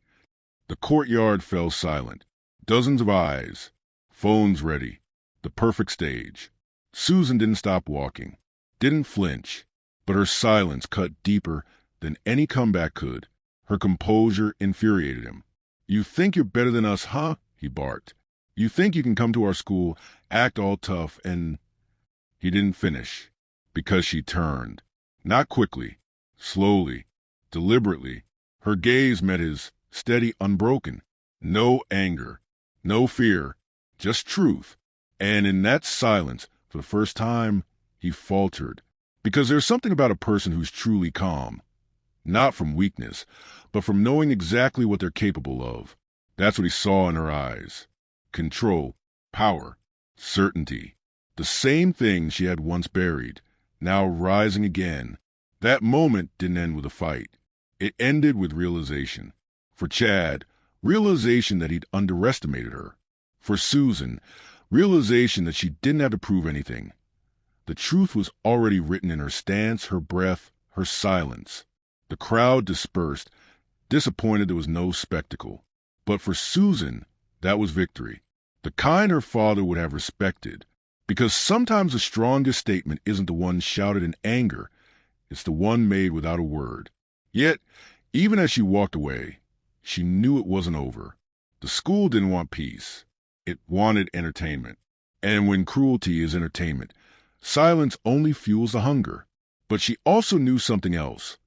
The courtyard fell silent. Dozens of eyes. Phones ready. The perfect stage. Susan didn't stop walking. Didn't flinch. But her silence cut deeper than any comeback could. Her composure infuriated him. "You think you're better than us, huh?" he barked. "You think you can come to our school, act all tough, and—" He didn't finish, because she turned. Not quickly. Slowly. Deliberately. Her gaze met his, steady, unbroken. No anger. No fear. Just truth. And in that silence, for the first time, he faltered. Because there's something about a person who's truly calm. Not from weakness, but from knowing exactly what they're capable of. That's what he saw in her eyes. Control. Power. Certainty. The same thing she had once buried, now rising again. That moment didn't end with a fight. It ended with realization. For Chad, realization that he'd underestimated her. For Susan, realization that she didn't have to prove anything. The truth was already written in her stance, her breath, her silence. The crowd dispersed, disappointed there was no spectacle. But for Susan, that was victory. The kind her father would have respected. Because sometimes the strongest statement isn't the one shouted in anger, it's the one made without a word. Yet, even as she walked away, she knew it wasn't over. The school didn't want peace. It wanted entertainment. And when cruelty is entertainment, silence only fuels the hunger. But she also knew something else.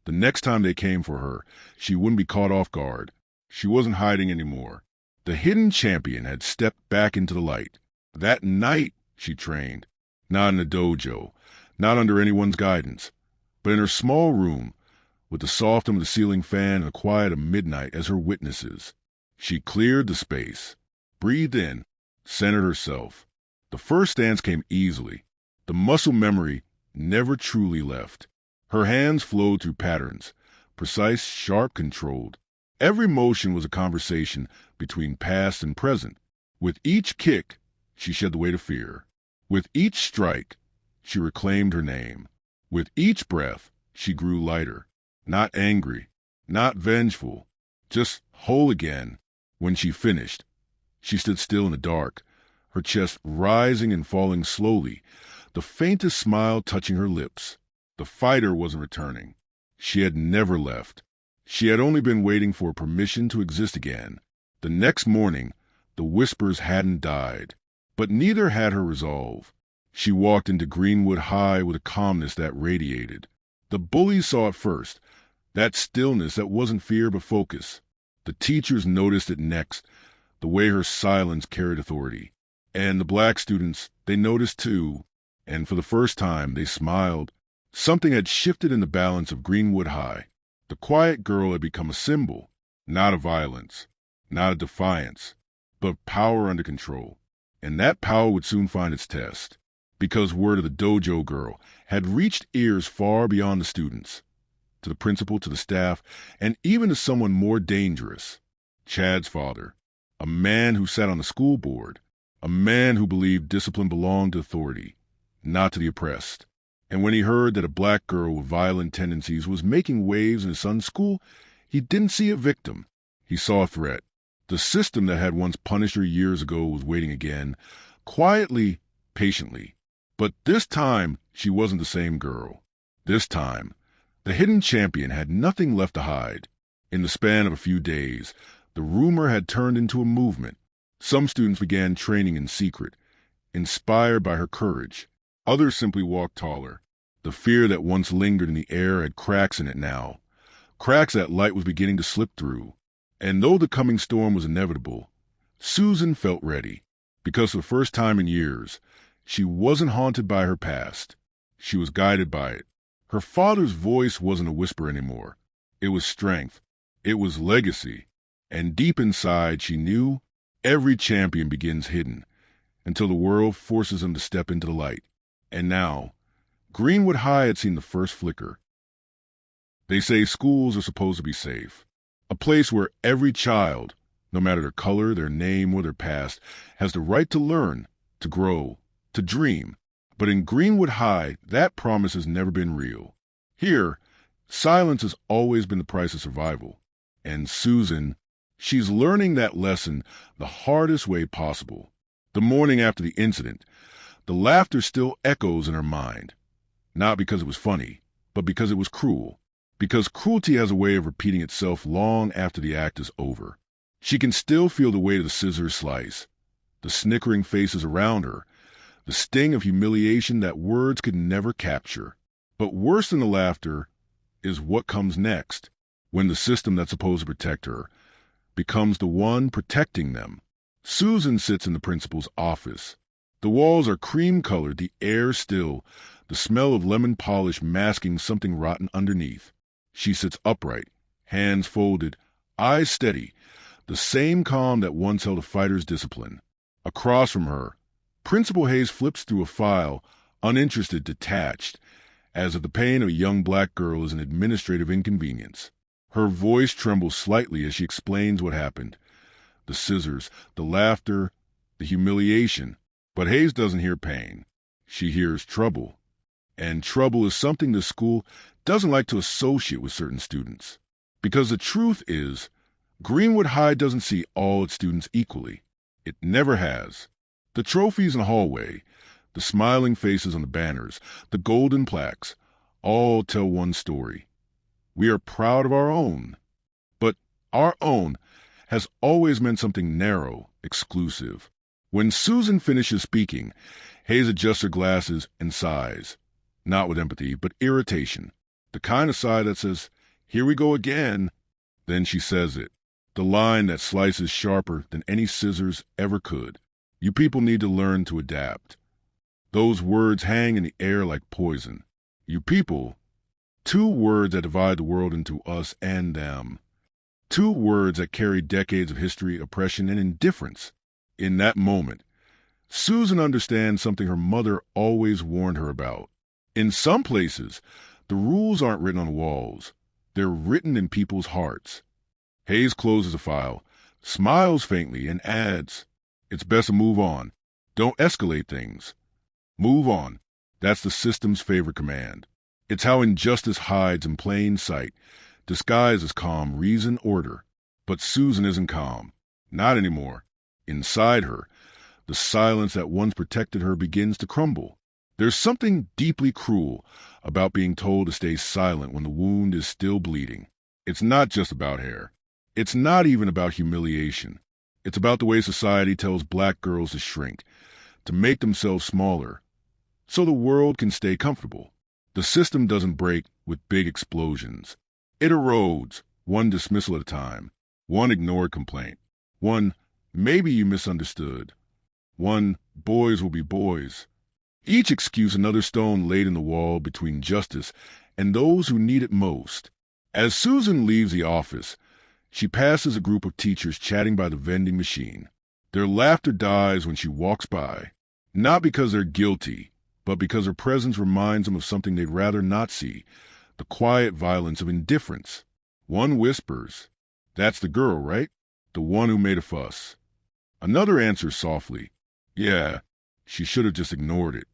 The next time they came for her, she wouldn't be caught off guard. She wasn't hiding anymore. The hidden champion had stepped back into the light. That night, she trained. Not in a dojo, not under anyone's guidance, but in her small room, with the soft hum of the ceiling fan and the quiet of midnight as her witnesses. She cleared the space, breathed in, centered herself. The first dance came easily. The muscle memory never truly left. Her hands flowed through patterns, precise, sharp, controlled. Every motion was a conversation between past and present. With each kick, she shed the weight of fear. With each strike, she reclaimed her name. With each breath, she grew lighter. Not angry, not vengeful, just whole again. When she finished, she stood still in the dark, her chest rising and falling slowly, the faintest smile touching her lips. The fighter wasn't returning. She had never left. She had only been waiting for permission to exist again. The next morning, the whispers hadn't died, but neither had her resolve. She walked into Greenwood High with a calmness that radiated. The bullies saw it first, that stillness that wasn't fear but focus. The teachers noticed it next, the way her silence carried authority. And the black students, they noticed too, and for the first time they smiled. Something had shifted in the balance of Greenwood High. The quiet girl had become a symbol, not of violence, not of defiance, but of power under control. And that power would soon find its test, because word of the dojo girl had reached ears far beyond the students, to the principal, to the staff, and even to someone more dangerous, Chad's father, a man who sat on the school board, a man who believed discipline belonged to authority, not to the oppressed. And when he heard that a black girl with violent tendencies was making waves in his son's school, he didn't see a victim. He saw a threat. The system that had once punished her years ago was waiting again, quietly, patiently. But this time, she wasn't the same girl. This time, the hidden champion had nothing left to hide. In the span of a few days, the rumor had turned into a movement. Some students began training in secret, inspired by her courage. Others simply walked taller. The fear that once lingered in the air had cracks in it now, cracks that light was beginning to slip through. And though the coming storm was inevitable, Susan felt ready, because for the first time in years, she wasn't haunted by her past. She was guided by it. Her father's voice wasn't a whisper anymore. It was strength. It was legacy. And deep inside, she knew every champion begins hidden, until the world forces him to step into the light. And now, Greenwood High had seen the first flicker. They say schools are supposed to be safe, a place where every child, no matter their color, their name, or their past, has the right to learn, to grow, to dream. But in Greenwood High, that promise has never been real. Here, silence has always been the price of survival. And Susan, she's learning that lesson the hardest way possible. The morning after the incident, the laughter still echoes in her mind. Not because it was funny, but because it was cruel. Because cruelty has a way of repeating itself long after the act is over. She can still feel the weight of the scissors slice, the snickering faces around her, the sting of humiliation that words could never capture. But worse than the laughter is what comes next, when the system that's supposed to protect her becomes the one protecting them. Susan sits in the principal's office. The walls are cream-colored, the air still, the smell of lemon polish masking something rotten underneath. She sits upright, hands folded, eyes steady, the same calm that once held a fighter's discipline. Across from her, Principal Hayes flips through a file, uninterested, detached, as if the pain of a young black girl is an administrative inconvenience. Her voice trembles slightly as she explains what happened. The scissors, the laughter, the humiliation. But Hayes doesn't hear pain. She hears trouble. And trouble is something the school doesn't like to associate with certain students. Because the truth is, Greenwood High doesn't see all its students equally. It never has. The trophies in the hallway, the smiling faces on the banners, the golden plaques, all tell one story. We are proud of our own. But our own has always meant something narrow, exclusive. When Susan finishes speaking, Hayes adjusts her glasses and sighs. Not with empathy, but irritation. The kind of sigh that says, "Here we go again." Then she says it. The line that slices sharper than any scissors ever could. You people need to learn to adapt. Those words hang in the air like poison. You people, two words that divide the world into us and them. Two words that carry decades of history, oppression, and indifference. In that moment, Susan understands something her mother always warned her about. In some places, the rules aren't written on walls. They're written in people's hearts. Hayes closes the file, smiles faintly, and adds, "It's best to move on. Don't escalate things. Move on." That's the system's favorite command. It's how injustice hides in plain sight, disguised as calm reason, order. But Susan isn't calm. Not anymore. Inside her, the silence that once protected her begins to crumble. There's something deeply cruel about being told to stay silent when the wound is still bleeding. It's not just about hair. It's not even about humiliation. It's about the way society tells black girls to shrink, to make themselves smaller, so the world can stay comfortable. The system doesn't break with big explosions. It erodes, one dismissal at a time, one ignored complaint, one "maybe you misunderstood," one "boys will be boys." Each excuse another stone laid in the wall between justice and those who need it most. As Susan leaves the office, she passes a group of teachers chatting by the vending machine. Their laughter dies when she walks by, not because they're guilty, but because her presence reminds them of something they'd rather not see, the quiet violence of indifference. One whispers, "That's the girl, right? The one who made a fuss." Another answers softly, "Yeah, she should have just ignored it."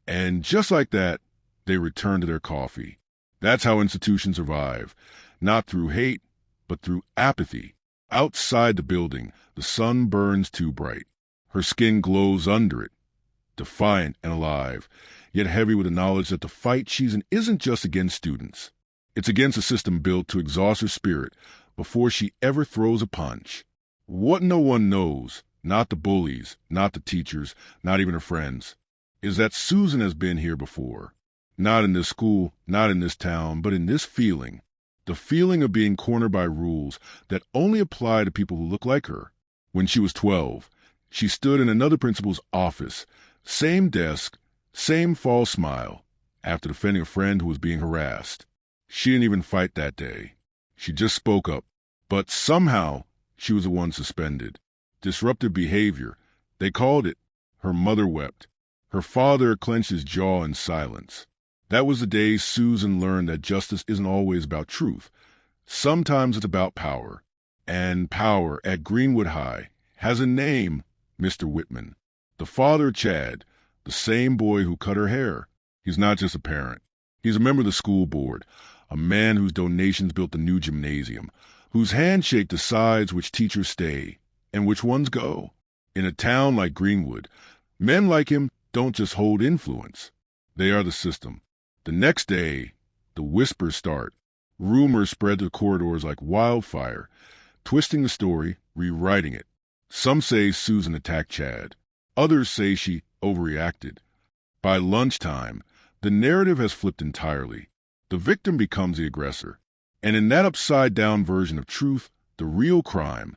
And just like that, they return to their coffee. That's how institutions survive, not through hate, but through apathy. Outside the building, the sun burns too bright. Her skin glows under it, defiant and alive, yet heavy with the knowledge that the fight she's in isn't just against students. It's against a system built to exhaust her spirit before she ever throws a punch. What no one knows, not the bullies, not the teachers, not even her friends, is that Susan has been here before. Not in this school, not in this town, but in this feeling. The feeling of being cornered by rules that only apply to people who look like her. When she was 12, she stood in another principal's office, same desk, same false smile, after defending a friend who was being harassed. She didn't even fight that day. She just spoke up. But somehow, she was the one suspended. Disruptive behavior. They called it. Her mother wept. Her father clenched his jaw in silence. That was the day Susan learned that justice isn't always about truth. Sometimes it's about power. And power at Greenwood High has a name, Mr. Whitman. The father, Chad, the same boy who cut her hair. He's not just a parent. He's a member of the school board, a man whose donations built the new gymnasium, whose handshake decides which teachers stay and which ones go. In a town like Greenwood, men like him don't just hold influence. They are the system. The next day, the whispers start. Rumors spread to the corridors like wildfire, twisting the story, rewriting it. Some say Susan attacked Chad. Others say she overreacted. By lunchtime, the narrative has flipped entirely. The victim becomes the aggressor. And in that upside-down version of truth, the real crime,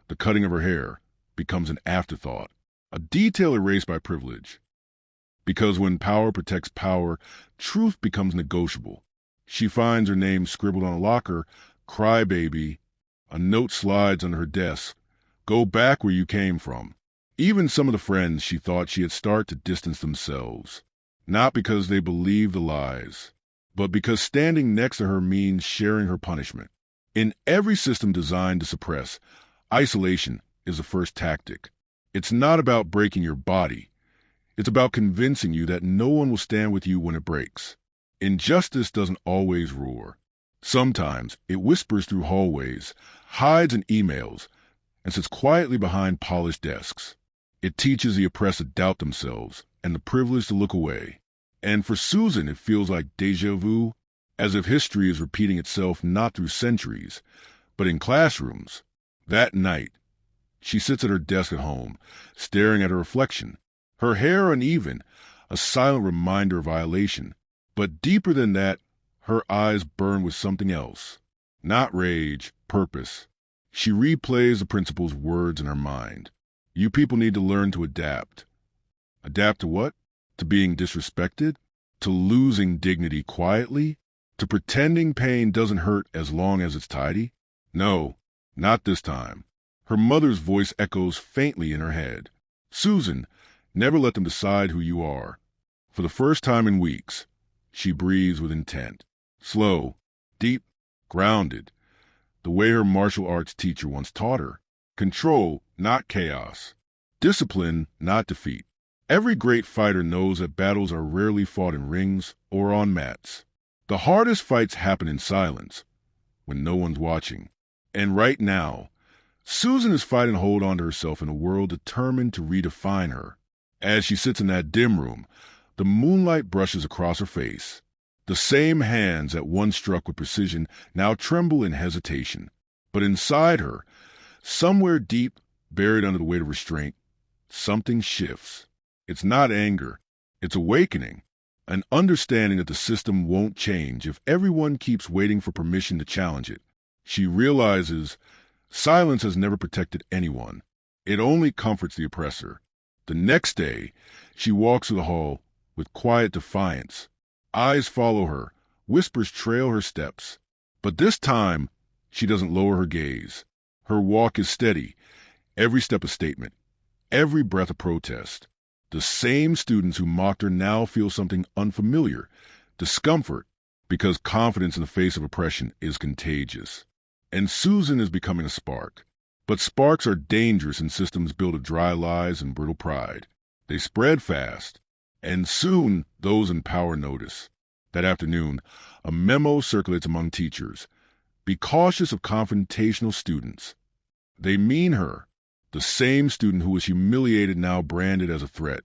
the cutting of her hair, becomes an afterthought, a detail erased by privilege. Because when power protects power, truth becomes negotiable. She finds her name scribbled on a locker, "Crybaby." A note slides under her desk, "Go back where you came from." Even some of the friends she thought she had started to distance themselves. Not because they believed the lies, but because standing next to her means sharing her punishment. In every system designed to suppress, isolation is the first tactic. It's not about breaking your body. It's about convincing you that no one will stand with you when it breaks. Injustice doesn't always roar. Sometimes it whispers through hallways, hides in emails, and sits quietly behind polished desks. It teaches the oppressed to doubt themselves and the privileged to look away. And for Susan, it feels like déjà vu, as if history is repeating itself not through centuries, but in classrooms. That night, she sits at her desk at home, staring at her reflection. Her hair uneven, a silent reminder of violation. But deeper than that, her eyes burn with something else. Not rage, purpose. She replays the principal's words in her mind. You people need to learn to adapt. Adapt to what? To being disrespected? To losing dignity quietly? To pretending pain doesn't hurt as long as it's tidy? No, not this time. Her mother's voice echoes faintly in her head. Susan, never let them decide who you are. For the first time in weeks, she breathes with intent. Slow, deep, grounded. The way her martial arts teacher once taught her. Control, not chaos. Discipline, not defeat. Every great fighter knows that battles are rarely fought in rings or on mats. The hardest fights happen in silence, when no one's watching. And right now, Susan is fighting to hold on to herself in a world determined to redefine her. As she sits in that dim room, the moonlight brushes across her face. The same hands that once struck with precision now tremble in hesitation. But inside her, somewhere deep, buried under the weight of restraint, something shifts. It's not anger. It's awakening. An understanding that the system won't change if everyone keeps waiting for permission to challenge it. She realizes silence has never protected anyone. It only comforts the oppressor. The next day, she walks through the hall with quiet defiance. Eyes follow her, whispers trail her steps. But this time, she doesn't lower her gaze. Her walk is steady, every step a statement, every breath a protest. The same students who mocked her now feel something unfamiliar, discomfort, because confidence in the face of oppression is contagious. And Susan is becoming a spark. But sparks are dangerous in systems built of dry lies and brittle pride. They spread fast, and soon those in power notice. That afternoon, a memo circulates among teachers. Be cautious of confrontational students. They mean her, the same student who was humiliated now branded as a threat.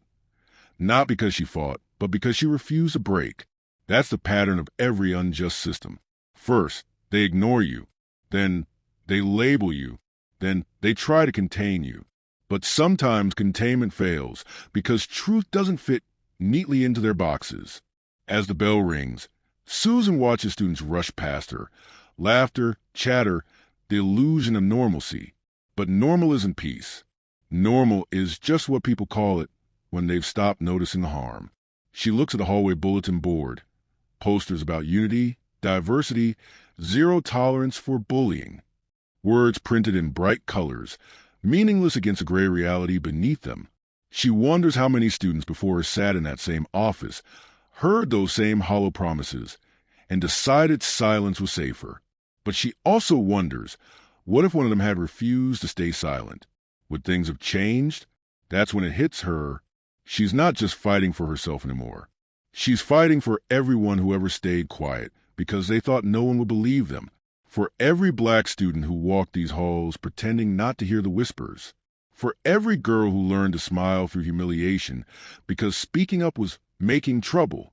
Not because she fought, but because she refused to break. That's the pattern of every unjust system. First, they ignore you. Then, they label you. Then, they try to contain you. But sometimes containment fails because truth doesn't fit neatly into their boxes. As the bell rings, Susan watches students rush past her. Laughter, chatter, the illusion of normalcy. But normal isn't peace. Normal is just what people call it when they've stopped noticing the harm. She looks at the hallway bulletin board. Posters about unity, diversity, zero tolerance for bullying. Words printed in bright colors, meaningless against the gray reality beneath them. She wonders how many students before her sat in that same office, heard those same hollow promises, and decided silence was safer. But she also wonders, what if one of them had refused to stay silent? Would things have changed? That's when it hits her. She's not just fighting for herself anymore. She's fighting for everyone who ever stayed quiet because they thought no one would believe them. For every black student who walked these halls pretending not to hear the whispers. For every girl who learned to smile through humiliation because speaking up was making trouble.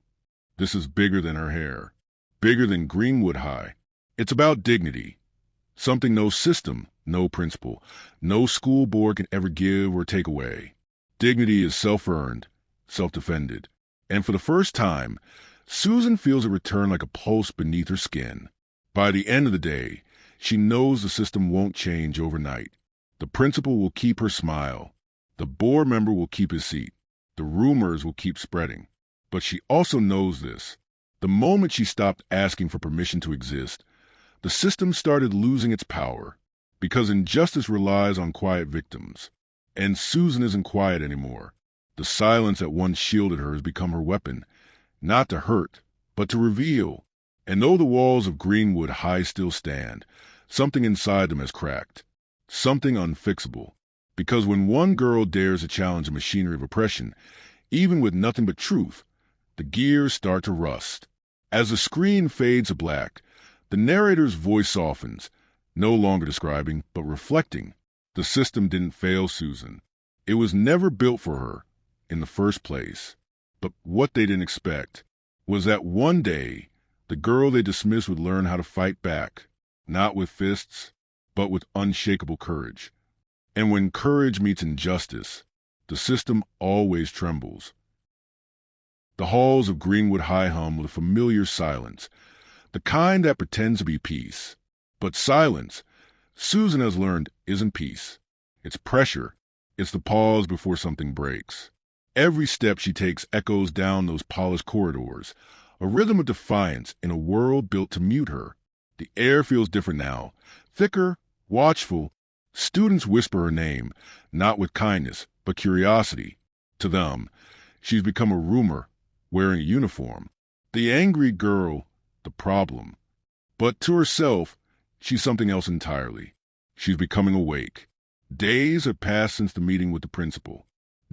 This is bigger than her hair. Bigger than Greenwood High. It's about dignity. Something no system, no principle, no school board can ever give or take away. Dignity is self-earned, self-defended. And for the first time, Susan feels it return like a pulse beneath her skin. By the end of the day, she knows the system won't change overnight. The principal will keep her smile. The board member will keep his seat. The rumors will keep spreading. But she also knows this. The moment she stopped asking for permission to exist, the system started losing its power. Because injustice relies on quiet victims. And Susan isn't quiet anymore. The silence that once shielded her has become her weapon. Not to hurt, but to reveal. And though the walls of Greenwood High still stand, something inside them has cracked. Something unfixable. Because when one girl dares to challenge the machinery of oppression, even with nothing but truth, the gears start to rust. As the screen fades to black, The narrator's voice softens, no longer describing, but reflecting. The system didn't fail Susan. It was never built for her in the first place. But what they didn't expect was that one day the girl they dismissed would learn how to fight back, not with fists, but with unshakable courage. And when courage meets injustice, the system always trembles. The halls of Greenwood High hum with a familiar silence, the kind that pretends to be peace. But silence, Susan has learned, isn't peace. It's pressure. It's the pause before something breaks. Every step she takes echoes down those polished corridors, a rhythm of defiance in a world built to mute her. The air feels different now, thicker, watchful. Students whisper her name, not with kindness, but curiosity. To them, she's become a rumor, wearing a uniform. The angry girl, the problem. But to herself, she's something else entirely. She's becoming awake. Days have passed since the meeting with the principal.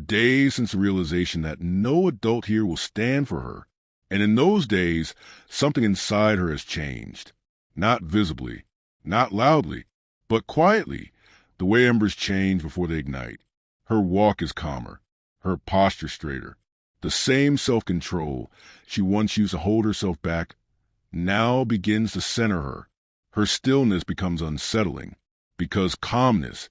Days since the realization that no adult here will stand for her. And in those days, something inside her has changed. Not visibly, not loudly, but quietly, the way embers change before they ignite. Her walk is calmer, her posture straighter. The same self-control she once used to hold herself back now begins to center her. Her stillness becomes unsettling, because calmness,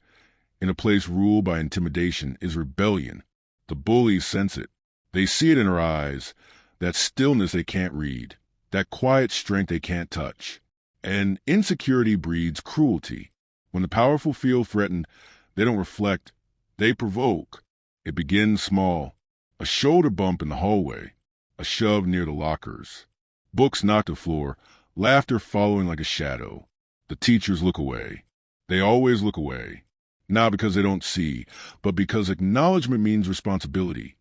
in a place ruled by intimidation, is rebellion. The bullies sense it. They see it in her eyes, that stillness they can't read, that quiet strength they can't touch. And insecurity breeds cruelty. When the powerful feel threatened, they don't reflect, they provoke. It begins small, a shoulder bump in the hallway, a shove near the lockers. Books knock the floor, laughter following like a shadow. The teachers look away. They always look away, not because they don't see, but because acknowledgement means responsibility.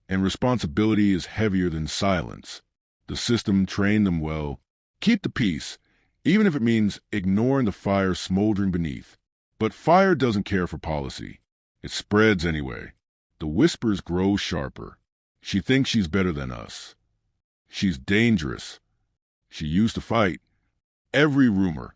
And responsibility is heavier than silence. The system trained them well. Keep the peace, even if it means ignoring the fire smoldering beneath. But fire doesn't care for policy. It spreads anyway. The whispers grow sharper. She thinks she's better than us. She's dangerous. She used to fight. Every rumor,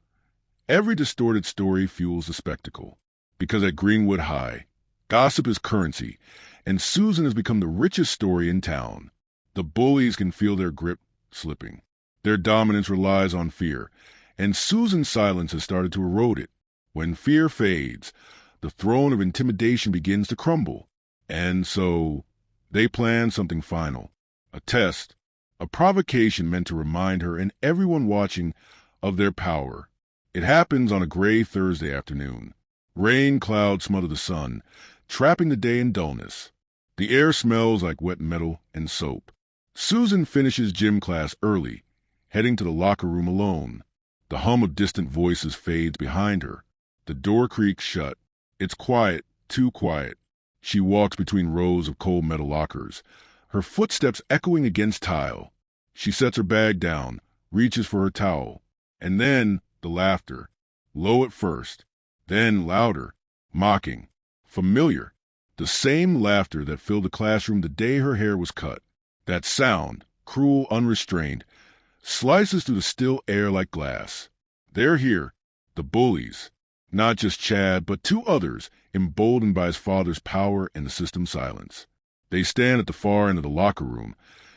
every distorted story fuels the spectacle. Because at Greenwood High, gossip is currency, and Susan has become the richest story in town. The bullies can feel their grip slipping. Their dominance relies on fear, and Susan's silence has started to erode it. When fear fades, the throne of intimidation begins to crumble. And so they plan something final, a test, a provocation meant to remind her and everyone watching of their power. It happens on a gray Thursday afternoon. Rain clouds smother the sun, trapping the day in dullness. The air smells like wet metal and soap. Susan finishes gym class early, heading to the locker room alone. The hum of distant voices fades behind her. The door creaks shut. It's quiet, too quiet. She walks between rows of cold metal lockers, her footsteps echoing against tile. She sets her bag down, reaches for her towel. And then the laughter, low at first, then louder, mocking, familiar. The same laughter that filled the classroom the day her hair was cut. That sound, cruel, unrestrained, slices through the still air like glass. They're here, the bullies. Not just Chad, but two others, emboldened by his father's power and the system's silence. They stand at the far end of the locker room,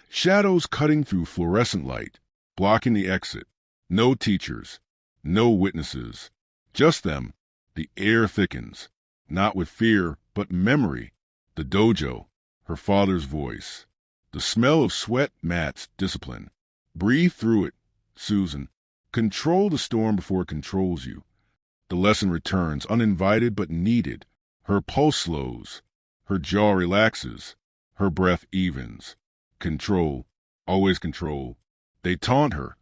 shadows cutting through fluorescent light, blocking the exit. No teachers, no witnesses, just them. The air thickens, not with fear, but memory. The dojo, her father's voice. The smell of sweat, mats, discipline. Breathe through it, Susan. Control the storm before it controls you. The lesson returns, uninvited but needed. Her pulse slows. Her jaw relaxes. Her breath evens. Control, always control. They taunt her,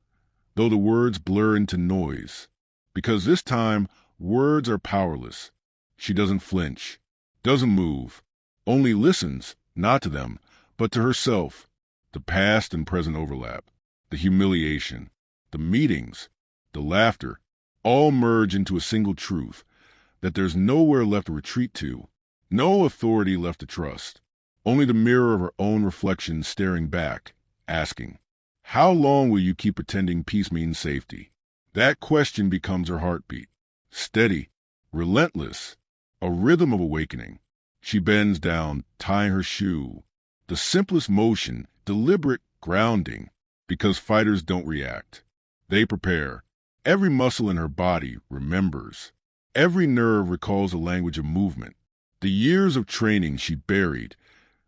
though the words blur into noise. Because this time, words are powerless. She doesn't flinch, doesn't move, only listens, not to them, but to herself. The past and present overlap, the humiliation, the meetings, the laughter, all merge into a single truth, that there's nowhere left to retreat to, no authority left to trust, only the mirror of her own reflection staring back, asking, how long will you keep pretending peace means safety? That question becomes her heartbeat. Steady, relentless, a rhythm of awakening. She bends down, tying her shoe. The simplest motion, deliberate grounding, because fighters don't react. They prepare. Every muscle in her body remembers. Every nerve recalls a language of movement. The years of training she buried,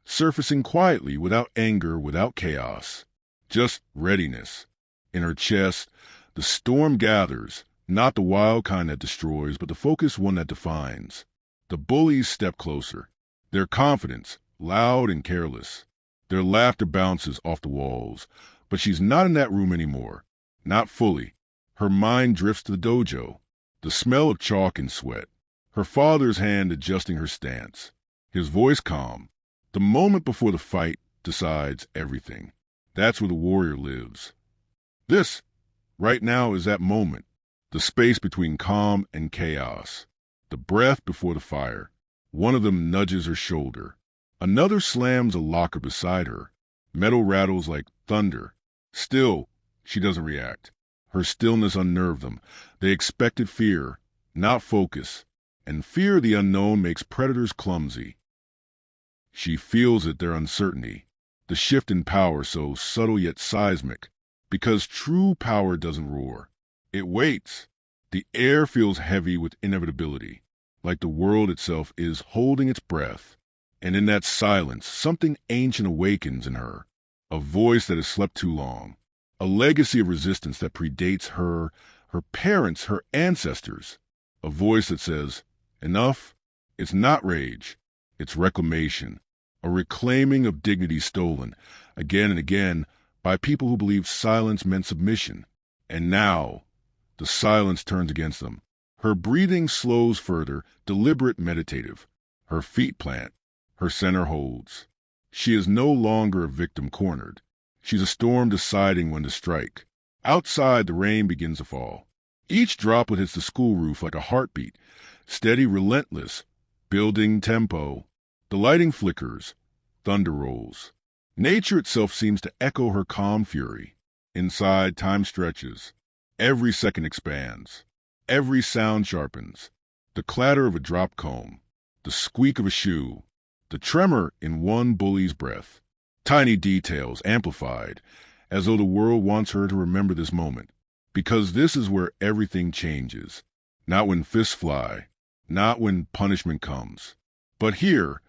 surfacing quietly, without anger, without chaos. Just readiness. In her chest, the storm gathers, not the wild kind that destroys, but the focused one that defines. The bullies step closer. Their confidence, loud and careless. Their laughter bounces off the walls. But she's not in that room anymore. Not fully. Her mind drifts to the dojo. The smell of chalk and sweat. Her father's hand adjusting her stance. His voice calm. The moment before the fight decides everything. That's where the warrior lives. This, right now, is that moment. The space between calm and chaos. The breath before the fire. One of them nudges her shoulder. Another slams a locker beside her. Metal rattles like thunder. Still, she doesn't react. Her stillness unnerved them. They expected fear, not focus. And fear of the unknown makes predators clumsy. She feels it, their uncertainty. The shift in power so subtle yet seismic. Because true power doesn't roar. It waits. The air feels heavy with inevitability. Like the world itself is holding its breath. And in that silence, something ancient awakens in her. A voice that has slept too long. A legacy of resistance that predates her parents, her ancestors. A voice that says, enough. It's not rage. It's reclamation. A reclaiming of dignity stolen, again and again, by people who believed silence meant submission. And now, the silence turns against them. Her breathing slows further, deliberate, meditative. Her feet plant. Her center holds. She is no longer a victim cornered. She's a storm deciding when to strike. Outside, the rain begins to fall. Each droplet hits the school roof like a heartbeat, steady, relentless, building tempo. The lighting flickers. Thunder rolls. Nature itself seems to echo her calm fury. Inside, time stretches. Every second expands. Every sound sharpens. The clatter of a drop comb. The squeak of a shoe. The tremor in one bully's breath. Tiny details amplified, as though the world wants her to remember this moment. Because this is where everything changes. Not when fists fly. Not when punishment comes. But here,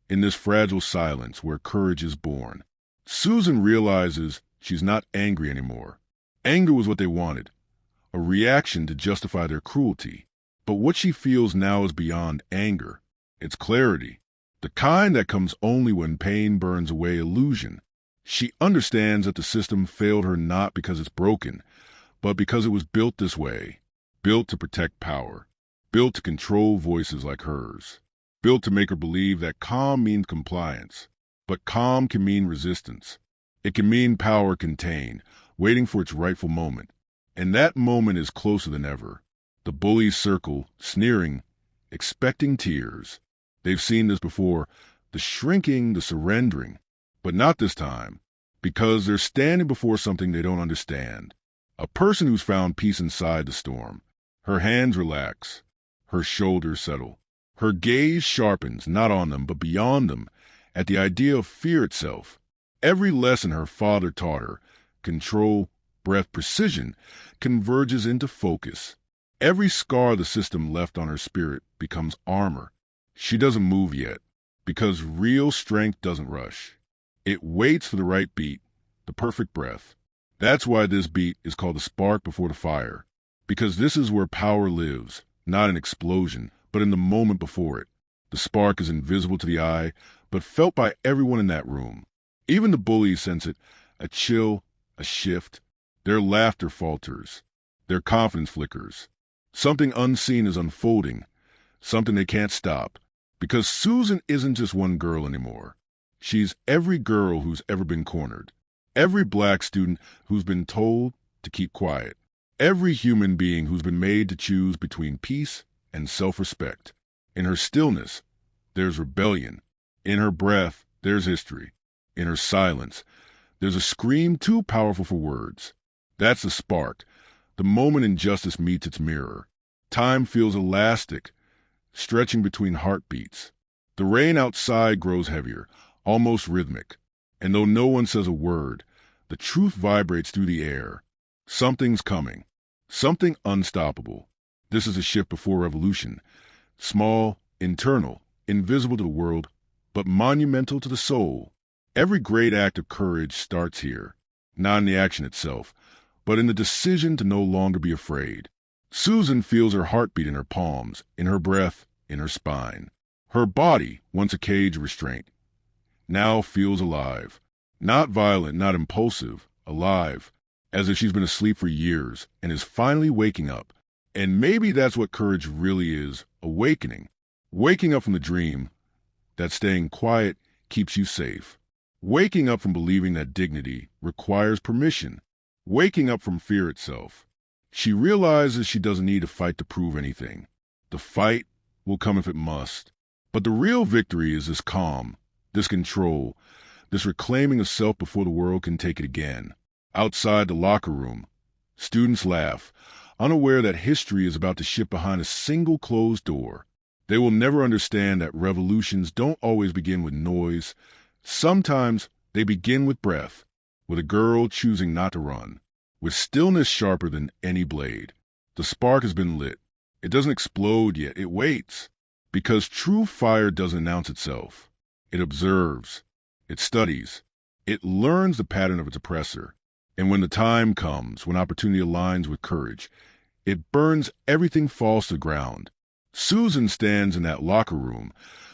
in this fragile silence where courage is born. Susan realizes she's not angry anymore. Anger was what they wanted. A reaction to justify their cruelty. But what she feels now is beyond anger. It's clarity. The kind that comes only when pain burns away illusion. She understands that the system failed her not because it's broken, but because it was built this way. Built to protect power. Built to control voices like hers. Built to make her believe that calm means compliance. But calm can mean resistance. It can mean power contained, waiting for its rightful moment. And that moment is closer than ever. The bullies circle, sneering, expecting tears. They've seen this before, the shrinking, the surrendering. But not this time, because they're standing before something they don't understand. A person who's found peace inside the storm. Her hands relax. Her shoulders settle. Her gaze sharpens, not on them, but beyond them, at the idea of fear itself. Every lesson her father taught her, control, breath, precision, converges into focus. Every scar the system left on her spirit becomes armor. She doesn't move yet, because real strength doesn't rush. It waits for the right beat, the perfect breath. That's why this beat is called the spark before the fire, because this is where power lives, not an explosion, but in the moment before it. The spark is invisible to the eye, but felt by everyone in that room. Even the bullies sense it, a chill, a shift. Their laughter falters. Their confidence flickers. Something unseen is unfolding, something they can't stop. Because Susan isn't just one girl anymore. She's every girl who's ever been cornered. Every black student who's been told to keep quiet. Every human being who's been made to choose between peace and self-respect. In her stillness, there's rebellion. In her breath, there's history. In her silence, there's a scream too powerful for words. That's the spark, The moment injustice meets its mirror. Time feels elastic, stretching between heartbeats. The rain outside grows heavier, almost rhythmic. And though no one says a word, the truth vibrates through the air. Something's coming. Something unstoppable. This is a shift before revolution. Small, internal, invisible to the world, but monumental to the soul. Every great act of courage starts here, not in the action itself, but in the decision to no longer be afraid. Susan feels her heartbeat in her palms, in her breath, in her spine. Her body, once a cage of restraint, now feels alive. Not violent, not impulsive, alive, as if she's been asleep for years and is finally waking up. And maybe that's what courage really is, awakening. Waking up from the dream that staying quiet keeps you safe. Waking up from believing that dignity requires permission. Waking up from fear itself. She realizes she doesn't need to fight to prove anything. The fight will come if it must. But the real victory is this calm, this control, this reclaiming of self before the world can take it again. Outside the locker room, students laugh, unaware that history is about to shift behind a single closed door. They will never understand that revolutions don't always begin with noise. Sometimes they begin with breath, with a girl choosing not to run, with stillness sharper than any blade. The spark has been lit. It doesn't explode yet. It waits. Because true fire doesn't announce itself. It observes. It studies. It learns the pattern of its oppressor. And when the time comes, when opportunity aligns with courage, it burns everything falls to the ground. Susan stands in that locker room,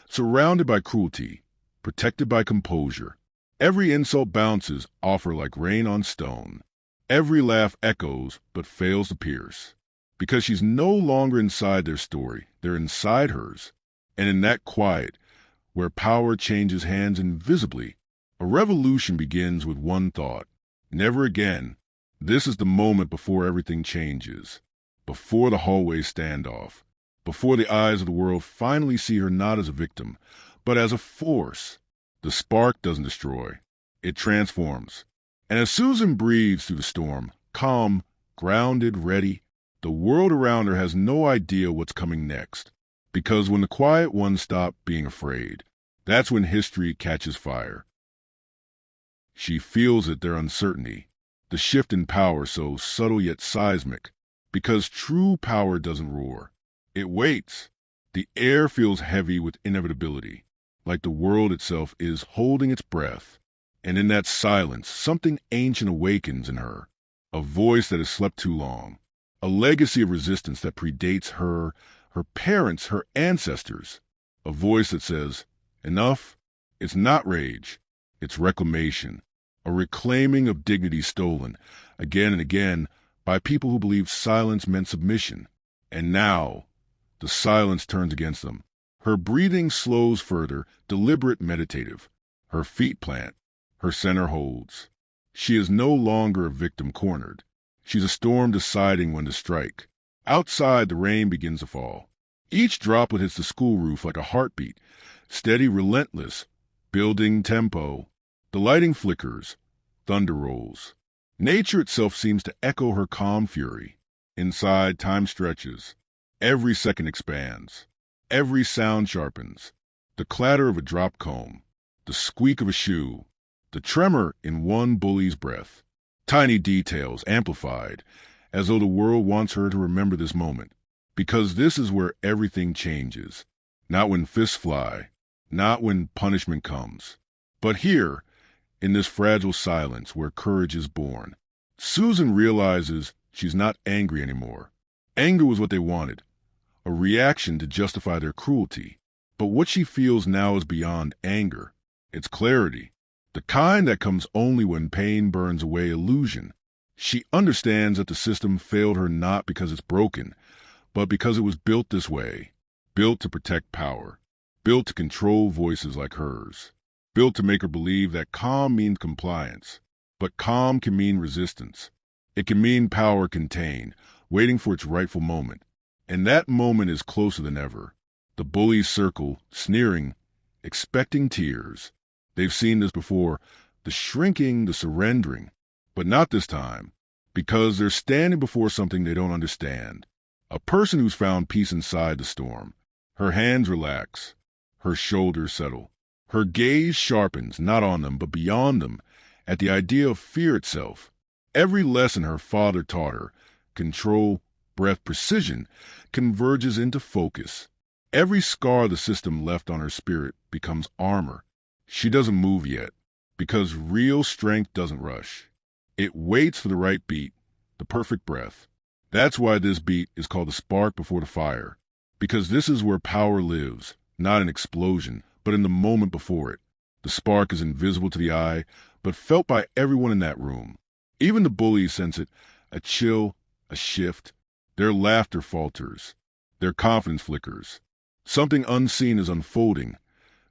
surrounded by cruelty, protected by composure. Every insult bounces off her like rain on stone. Every laugh echoes but fails to pierce. Because she's no longer inside their story, they're inside hers. And in that quiet, where power changes hands invisibly, a revolution begins with one thought. Never again. This is the moment before everything changes. Before the hallway standoff. Before the eyes of the world finally see her not as a victim, but as a force. The spark doesn't destroy. It transforms. And as Susan breathes through the storm, calm, grounded, ready, the world around her has no idea what's coming next. Because when the quiet ones stop being afraid, that's when history catches fire. She feels it, their uncertainty, the shift in power so subtle yet seismic. Because true power doesn't roar. It waits. The air feels heavy with inevitability, like the world itself is holding its breath. And in that silence, something ancient awakens in her, a voice that has slept too long, a legacy of resistance that predates her, her parents, her ancestors, a voice that says, enough. It's not rage, it's reclamation, a reclaiming of dignity stolen, again and again, by people who believed silence meant submission. And now, the silence turns against them. Her breathing slows further, deliberate, meditative. Her feet plant. Her center holds. She is no longer a victim cornered. She's a storm deciding when to strike. Outside, the rain begins to fall. Each droplet hits the school roof like a heartbeat, steady, relentless, building tempo. The lighting flickers. Thunder rolls. Nature itself seems to echo her calm fury. Inside, time stretches. Every second expands. Every sound sharpens. The clatter of a dropped comb. The squeak of a shoe. The tremor in one bully's breath. Tiny details amplified, as though the world wants her to remember this moment. Because this is where everything changes. Not when fists fly. Not when punishment comes. But here, in this fragile silence where courage is born, Susan realizes she's not angry anymore. Anger was what they wanted, a reaction to justify their cruelty. But what she feels now is beyond anger. It's clarity, the kind that comes only when pain burns away illusion. She understands that the system failed her not because it's broken, but because it was built this way, built to protect power, built to control voices like hers, built to make her believe that calm means compliance. But calm can mean resistance. It can mean power contained, waiting for its rightful moment. And that moment is closer than ever. The bullies circle, sneering, expecting tears. They've seen this before, the shrinking, the surrendering. But not this time. because they're standing before something they don't understand. A person who's found peace inside the storm. Her hands relax, her shoulders settle. Her gaze sharpens, not on them, but beyond them, at the idea of fear itself. Every lesson her father taught her, control, breath, precision, converges into focus. Every scar the system left on her spirit becomes armor. She doesn't move yet, because real strength doesn't rush. It waits for the right beat, the perfect breath. That's why this beat is called the spark before the fire, because this is where power lives, not an explosion, but in the moment before it. The spark is invisible to the eye, but felt by everyone in that room. Even the bullies sense it, a chill, a shift. Their laughter falters. Their confidence flickers. Something unseen is unfolding,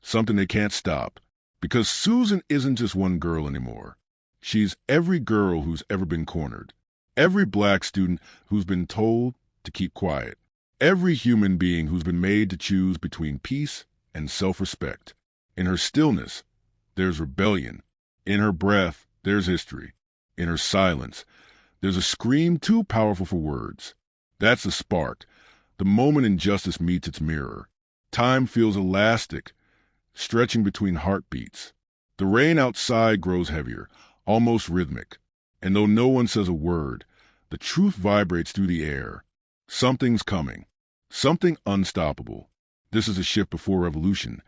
something they can't stop. Because Susan isn't just one girl anymore. She's every girl who's ever been cornered. Every black student who's been told to keep quiet. Every human being who's been made to choose between peace and self-respect. In her stillness, there's rebellion. In her breath, there's history. In her silence, there's a scream too powerful for words. That's the spark, the moment injustice meets its mirror. Time feels elastic, stretching between heartbeats. The rain outside grows heavier, almost rhythmic. And though no one says a word, the truth vibrates through the air. Something's coming. Something unstoppable. This is a shift before revolution.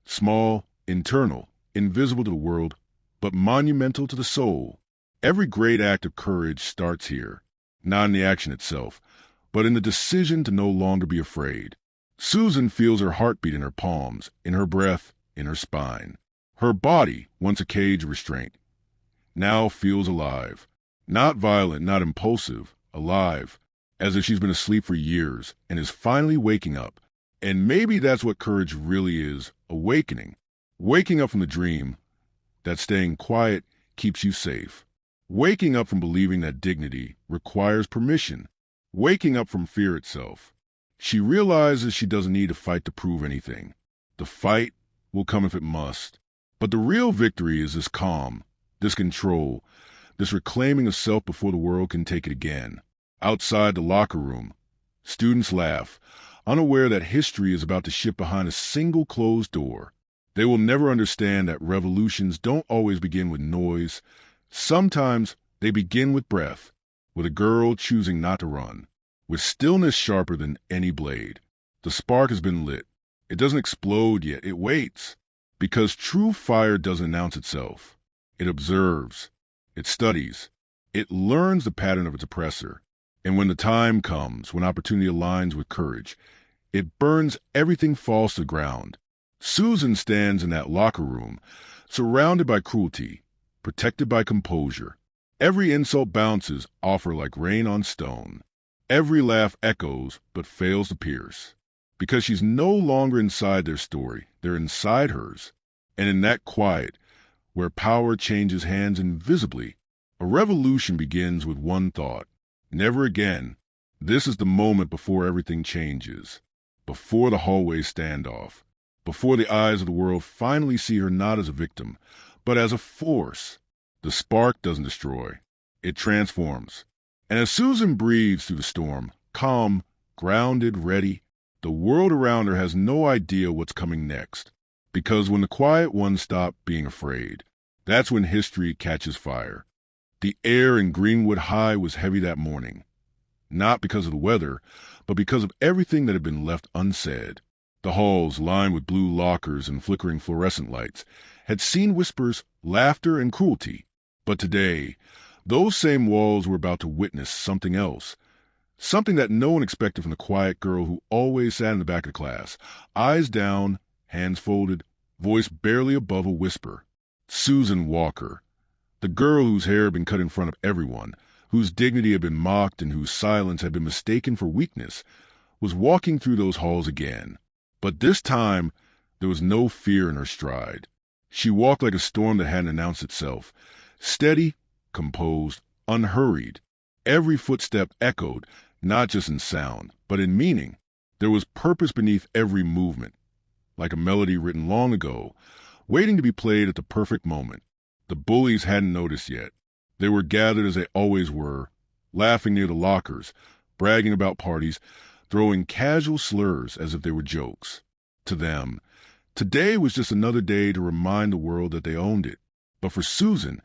Small, internal, invisible to the world, but monumental to the soul. Every great act of courage starts here, not in the action itself, but in the decision to no longer be afraid. Susan feels her heartbeat in her palms, in her breath, in her spine. Her body, once a cage of restraint, now feels alive. Not violent, not impulsive, alive, as if she's been asleep for years and is finally waking up. And maybe that's what courage really is, awakening. Waking up from the dream that staying quiet keeps you safe. Waking up from believing that dignity requires permission. Waking up from fear itself. She realizes she doesn't need to fight to prove anything. The fight will come if it must. But the real victory is this calm, this control, this reclaiming of self before the world can take it again. Outside the locker room, students laugh, unaware that history is about to shift behind a single closed door. They will never understand that revolutions don't always begin with noise. Sometimes they begin with breath, with a girl choosing not to run, with stillness sharper than any blade. The spark has been lit. It doesn't explode yet. It waits. Because true fire doesn't announce itself. It observes. It studies. It learns the pattern of its oppressor. And when the time comes, when opportunity aligns with courage, it burns everything falls to the ground. Susan stands in that locker room, surrounded by cruelty, protected by composure. Every insult bounces off her like rain on stone. Every laugh echoes but fails to pierce. Because she's no longer inside their story, they're inside hers. And in that quiet, where power changes hands invisibly, a revolution begins with one thought. Never again. This is the moment before everything changes. Before the hallway standoff. Before the eyes of the world finally see her not as a victim, but as a force. The spark doesn't destroy. It transforms. And as Susan breathes through the storm, calm, grounded, ready, the world around her has no idea what's coming next. Because when the quiet ones stop being afraid, that's when history catches fire. The air in Greenwood High was heavy that morning. Not because of the weather, but because of everything that had been left unsaid. The halls, lined with blue lockers and flickering fluorescent lights, had seen whispers, laughter, and cruelty. But today, those same walls were about to witness something else. Something that no one expected from the quiet girl who always sat in the back of the class, eyes down, hands folded, voice barely above a whisper. Susan Walker, the girl whose hair had been cut in front of everyone, whose dignity had been mocked and whose silence had been mistaken for weakness, was walking through those halls again. But this time, there was no fear in her stride. She walked like a storm that hadn't announced itself, steady, composed, unhurried. Every footstep echoed, not just in sound, but in meaning. There was purpose beneath every movement, like a melody written long ago, waiting to be played at the perfect moment. The bullies hadn't noticed yet. They were gathered as they always were, laughing near the lockers, bragging about parties, throwing casual slurs as if they were jokes. To them, today was just another day to remind the world that they owned it. But for Susan,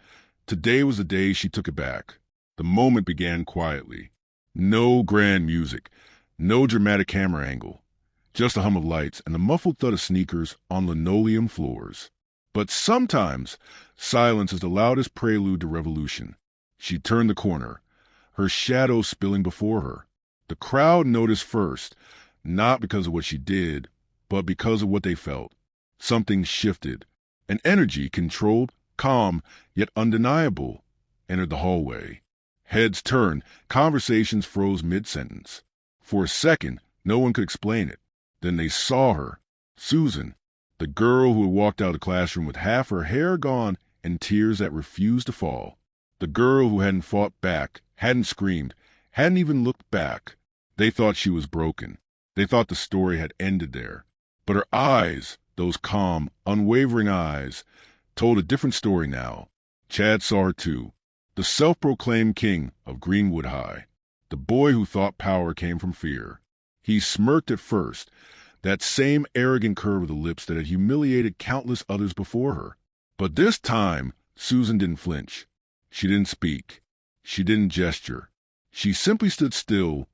today was the day she took it back. The moment began quietly. No grand music, no dramatic camera angle, just a hum of lights and the muffled thud of sneakers on linoleum floors. But sometimes, silence is the loudest prelude to revolution. She turned the corner, her shadow spilling before her. The crowd noticed first, not because of what she did, but because of what they felt. Something shifted. An energy, controlled, calm, yet undeniable, entered the hallway. Heads turned, conversations froze mid-sentence. For a second, no one could explain it. Then they saw her, Susan, the girl who had walked out of the classroom with half her hair gone and tears that refused to fall. The girl who hadn't fought back, hadn't screamed, hadn't even looked back. They thought she was broken. They thought the story had ended there. But her eyes, those calm, unwavering eyes, told a different story now. Chad saw her too. The self-proclaimed king of Greenwood High. The boy who thought power came from fear. He smirked at first, that same arrogant curve of the lips that had humiliated countless others before her. But this time, Susan didn't flinch. She didn't speak. She didn't gesture. She simply stood still,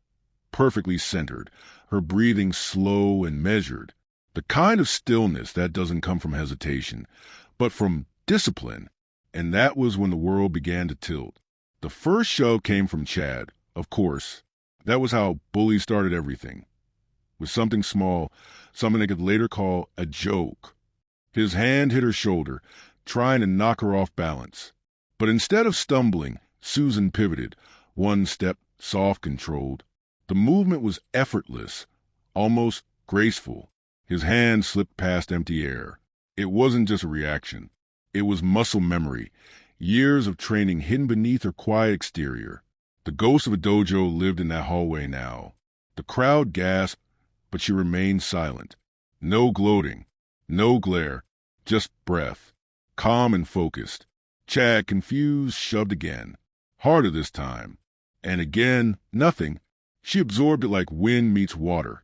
perfectly centered, her breathing slow and measured. The kind of stillness that doesn't come from hesitation, but from discipline. And that was when the world began to tilt. The first shove came from Chad, of course. That was how bullies started everything. With something small, something they could later call a joke. His hand hit her shoulder, trying to knock her off balance. But instead of stumbling, Susan pivoted, one step, soft, controlled. The movement was effortless, almost graceful. His hand slipped past empty air. It wasn't just a reaction. It was muscle memory, years of training hidden beneath her quiet exterior. The ghost of a dojo lived in that hallway now. The crowd gasped, but she remained silent. No gloating, no glare, just breath, calm and focused. Chad, confused, shoved again. Harder this time. And again, nothing. She absorbed it like wind meets water,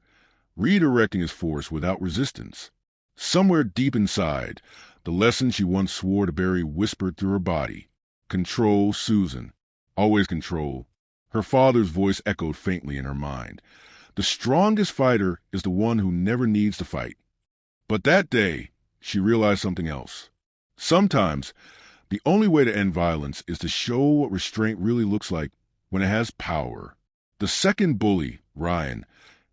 redirecting his force without resistance. Somewhere deep inside, the lesson she once swore to bury whispered through her body. Control, Susan. Always control. Her father's voice echoed faintly in her mind. The strongest fighter is the one who never needs to fight. But that day, she realized something else. Sometimes, the only way to end violence is to show what restraint really looks like when it has power. The second bully, Ryan,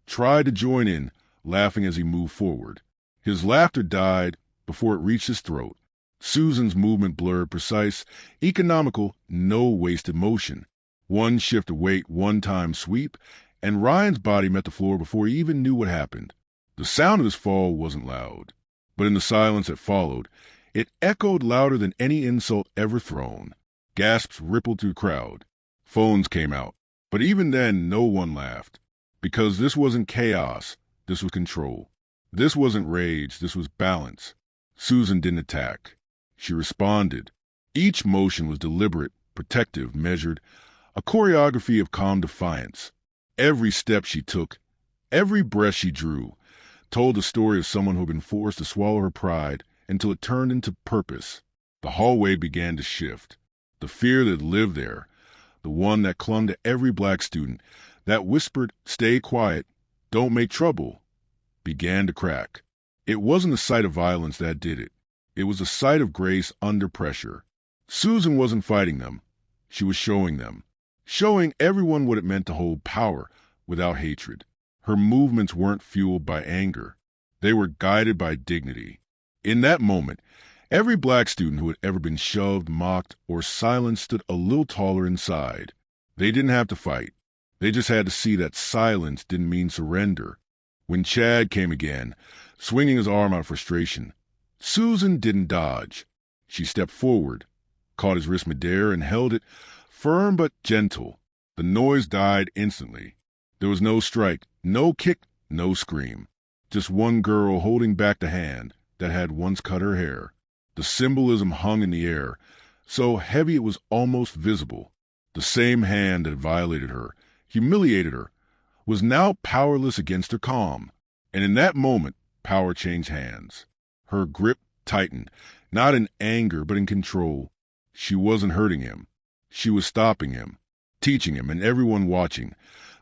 tried to join in, laughing as he moved forward. His laughter died before it reached his throat. Susan's movement blurred, precise, economical, no wasted motion. One shift of weight, one time sweep, and Ryan's body met the floor before he even knew what happened. The sound of his fall wasn't loud, but in the silence that followed, it echoed louder than any insult ever thrown. Gasps rippled through the crowd. Phones came out, but even then no one laughed. Because this wasn't chaos, this was control. This wasn't rage, this was balance. Susan didn't attack. She responded. Each motion was deliberate, protective, measured, a choreography of calm defiance. Every step she took, every breath she drew, told the story of someone who had been forced to swallow her pride until it turned into purpose. The hallway began to shift. The fear that lived there, the one that clung to every black student, that whispered, "Stay quiet, don't make trouble," began to crack. It wasn't the sight of violence that did it. It was the sight of grace under pressure. Susan wasn't fighting them. She was showing them. Showing everyone what it meant to hold power without hatred. Her movements weren't fueled by anger. They were guided by dignity. In that moment, every black student who had ever been shoved, mocked, or silenced stood a little taller inside. They didn't have to fight. They just had to see that silence didn't mean surrender. When Chad came again, swinging his arm out of frustration, Susan didn't dodge. She stepped forward, caught his wrist midair, and held it, firm but gentle. The noise died instantly. There was no strike, no kick, no scream. Just one girl holding back the hand that had once cut her hair. The symbolism hung in the air, so heavy it was almost visible. The same hand that violated her, humiliated her, was now powerless against her calm. And in that moment, power changed hands. Her grip tightened, not in anger but in control. She wasn't hurting him. She was stopping him, teaching him and everyone watching.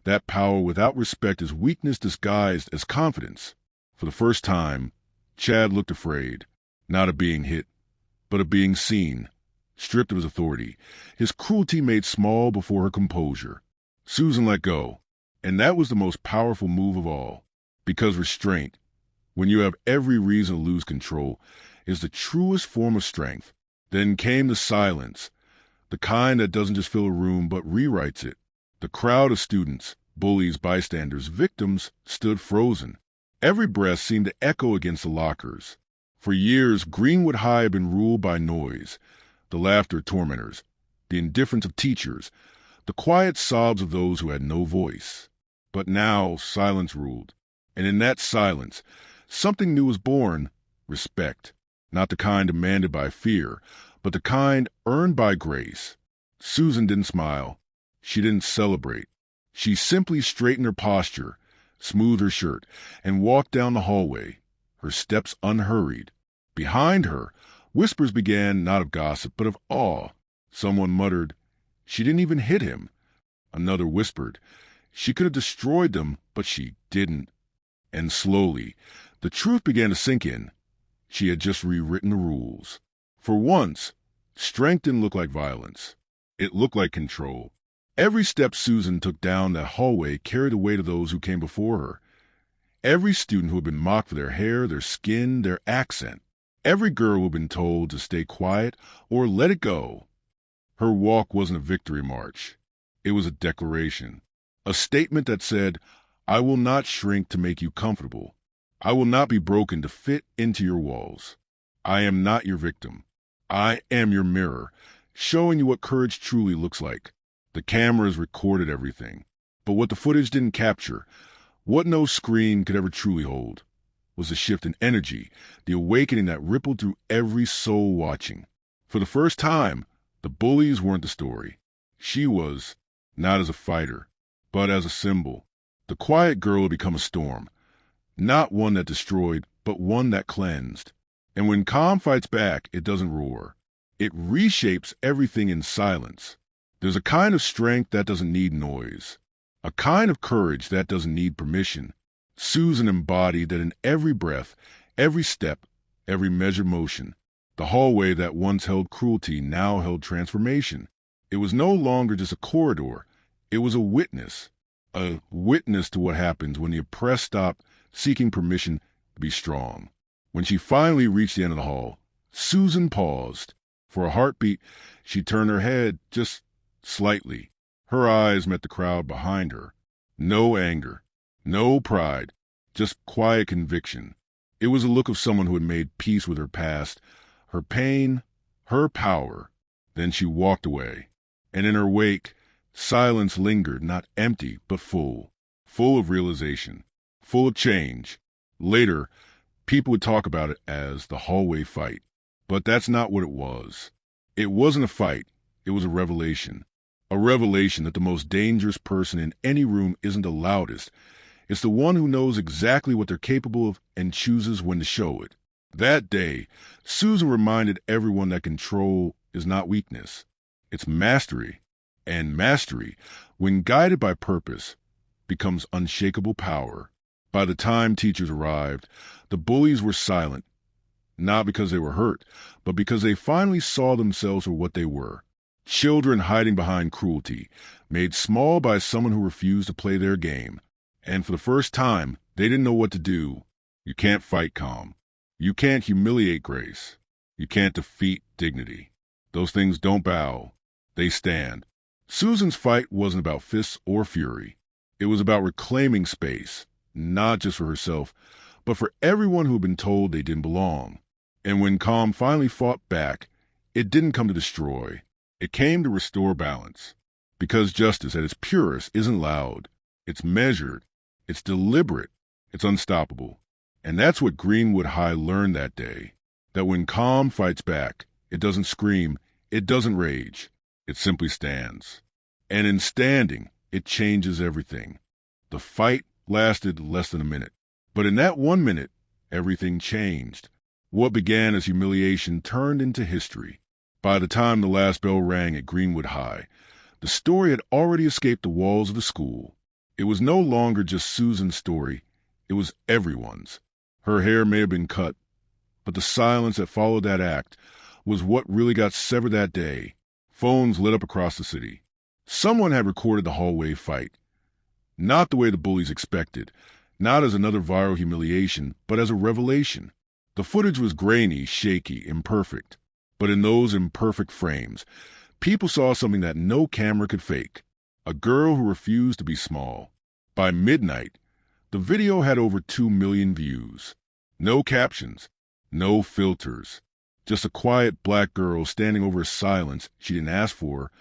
That power without respect is weakness disguised as confidence. For the first time, Chad looked afraid, not of being hit, but of being seen, stripped of his authority, his cruelty made small before her composure. Susan let go, and that was the most powerful move of all, because restraint, when you have every reason to lose control, is the truest form of strength. Then came the silence, the kind that doesn't just fill a room but rewrites it. The crowd of students, bullies, bystanders, victims stood frozen. Every breath seemed to echo against the lockers. For years, Greenwood High had been ruled by noise, the laughter of tormentors, the indifference of teachers, the quiet sobs of those who had no voice. But now silence ruled, and in that silence, something new was born: respect, not the kind demanded by fear, but the kind earned by grace. Susan didn't smile. She didn't celebrate. She simply straightened her posture, smoothed her shirt, and walked down the hallway, her steps unhurried. Behind her, whispers began, not of gossip, but of awe. Someone muttered, "She didn't even hit him." Another whispered, "She could have destroyed them, but she didn't." And slowly, the truth began to sink in. She had just rewritten the rules. For once, strength didn't look like violence. It looked like control. Every step Susan took down that hallway carried the weight of those who came before her. Every student who had been mocked for their hair, their skin, their accent. Every girl who had been told to stay quiet or let it go. Her walk wasn't a victory march. It was a declaration. A statement that said, "I will not shrink to make you comfortable. I will not be broken to fit into your walls. I am not your victim. I am your mirror, showing you what courage truly looks like." The cameras recorded everything, but what the footage didn't capture, what no screen could ever truly hold, was the shift in energy, the awakening that rippled through every soul watching. For the first time, the bullies weren't the story. She was, not as a fighter, but as a symbol. The quiet girl had become a storm, not one that destroyed, but one that cleansed. And when calm fights back, it doesn't roar. It reshapes everything in silence. There's a kind of strength that doesn't need noise, a kind of courage that doesn't need permission. Susan embodied that in every breath, every step, every measured motion. The hallway that once held cruelty now held transformation. It was no longer just a corridor. It was a witness to what happens when the oppressed stop seeking permission to be strong. When she finally reached the end of the hall, Susan paused. For a heartbeat, she turned her head just slightly. Her eyes met the crowd behind her. No anger, no pride, just quiet conviction. It was a look of someone who had made peace with her past, her pain, her power. Then she walked away, and in her wake, silence lingered, not empty, but full of realization, full of change. Later, people would talk about it as the hallway fight, but that's not what it was. It wasn't a fight, it was a revelation that the most dangerous person in any room isn't the loudest. It's the one who knows exactly what they're capable of and chooses when to show it. That day, Susan reminded everyone that control is not weakness. It's mastery. And mastery, when guided by purpose, becomes unshakable power. By the time teachers arrived, the bullies were silent, not because they were hurt, but because they finally saw themselves for what they were. Children hiding behind cruelty, made small by someone who refused to play their game. And for the first time, they didn't know what to do. You can't fight calm. You can't humiliate grace. You can't defeat dignity. Those things don't bow. They stand. Susan's fight wasn't about fists or fury. It was about reclaiming space, not just for herself, but for everyone who had been told they didn't belong. And when calm finally fought back, it didn't come to destroy. It came to restore balance. Because justice at its purest isn't loud. It's measured. It's deliberate. It's unstoppable. And that's what Greenwood High learned that day. That when calm fights back, it doesn't scream, it doesn't rage. It simply stands. And in standing, it changes everything. The fight lasted less than a minute. But in that 1 minute, everything changed. What began as humiliation turned into history. By the time the last bell rang at Greenwood High, the story had already escaped the walls of the school. It was no longer just Susan's story. It was everyone's. Her hair may have been cut, but the silence that followed that act was what really got severed that day. Phones lit up across the city. Someone had recorded the hallway fight. Not the way the bullies expected, not as another viral humiliation, but as a revelation. The footage was grainy, shaky, imperfect. But in those imperfect frames, people saw something that no camera could fake. A girl who refused to be small. By midnight, the video had over 2 million views. No captions, no filters. Just a quiet black girl standing over a silence she didn't ask for,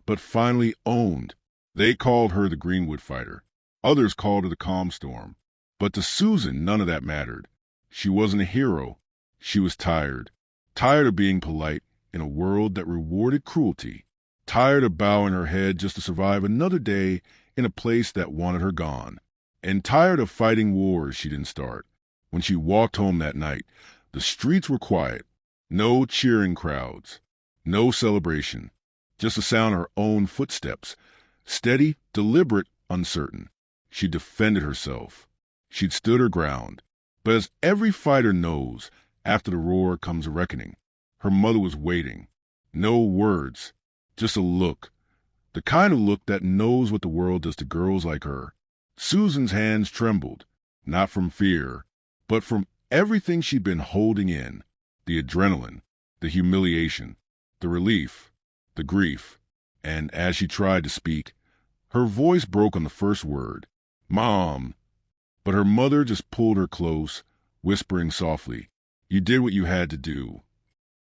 but finally owned. They called her the Greenwood Fighter. Others called her the Calm Storm. But to Susan, none of that mattered. She wasn't a hero. She was tired. Tired of being polite in a world that rewarded cruelty. Tired of bowing her head just to survive another day in a place that wanted her gone. And tired of fighting wars she didn't start. When she walked home that night, the streets were quiet. No cheering crowds. No celebration. Just the sound of her own footsteps. Steady, deliberate, uncertain. She defended herself. She'd stood her ground. But as every fighter knows, after the roar comes a reckoning. Her mother was waiting. No words, just a look. The kind of look that knows what the world does to girls like her. Susan's hands trembled, not from fear, but from everything she'd been holding in. The adrenaline, the humiliation, the relief, the grief. And as she tried to speak, her voice broke on the first word, "Mom." But her mother just pulled her close, whispering softly, "You did what you had to do."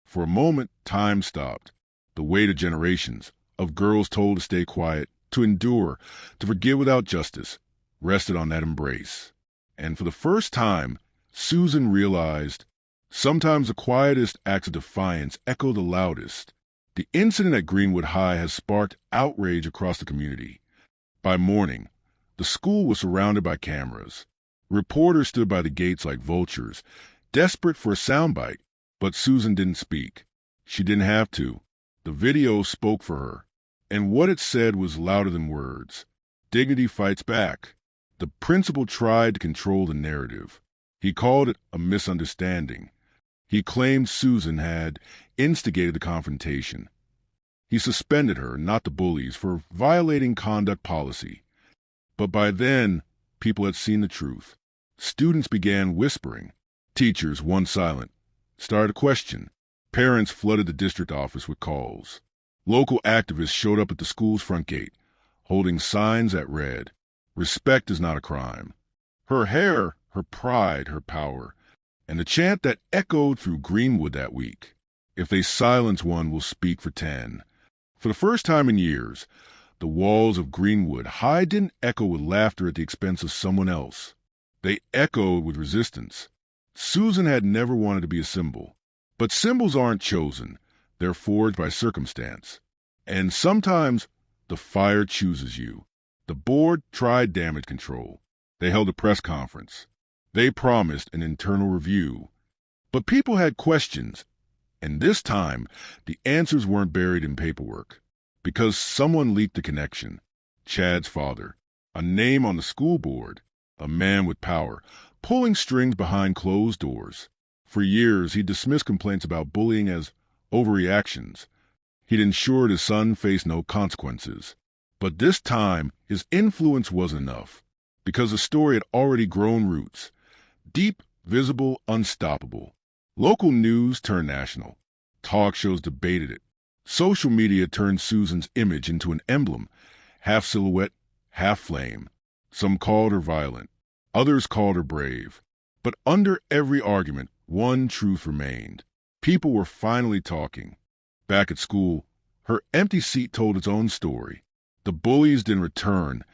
For a moment, time stopped. The weight of generations, of girls told to stay quiet, to endure, to forgive without justice, rested on that embrace. And for the first time, Susan realized sometimes the quietest acts of defiance echo the loudest. The incident at Greenwood High has sparked outrage across the community. By morning, the school was surrounded by cameras. Reporters stood by the gates like vultures, desperate for a soundbite. But Susan didn't speak. She didn't have to. The video spoke for her. And what it said was louder than words. Dignity fights back. The principal tried to control the narrative. He called it a misunderstanding. He claimed Susan had instigated the confrontation. He suspended her, not the bullies, for violating conduct policy. But by then, people had seen the truth. Students began whispering. Teachers, once silent, started to question. Parents flooded the district office with calls. Local activists showed up at the school's front gate, holding signs that read, "Respect is not a crime." Her hair, her pride, her power, and the chant that echoed through Greenwood that week, "If they silence one, we'll speak for 10." For the first time in years, the walls of Greenwood High didn't echo with laughter at the expense of someone else. They echoed with resistance. Susan had never wanted to be a symbol. But symbols aren't chosen. They're forged by circumstance. And sometimes the fire chooses you. The board tried damage control. They held a press conference. They promised an internal review. But people had questions. And this time, the answers weren't buried in paperwork. Because someone leaked the connection. Chad's father. A name on the school board. A man with power. Pulling strings behind closed doors. For years, he dismissed complaints about bullying as overreactions. He'd ensured his son faced no consequences. But this time, his influence wasn't enough. Because the story had already grown roots. Deep, visible, unstoppable. Local news turned national. Talk shows debated it. Social media turned Susan's image into an emblem. Half silhouette, half flame. Some called her violent. Others called her brave. But under every argument, one truth remained. People were finally talking. Back at school, her empty seat told its own story. The bullies didn't return.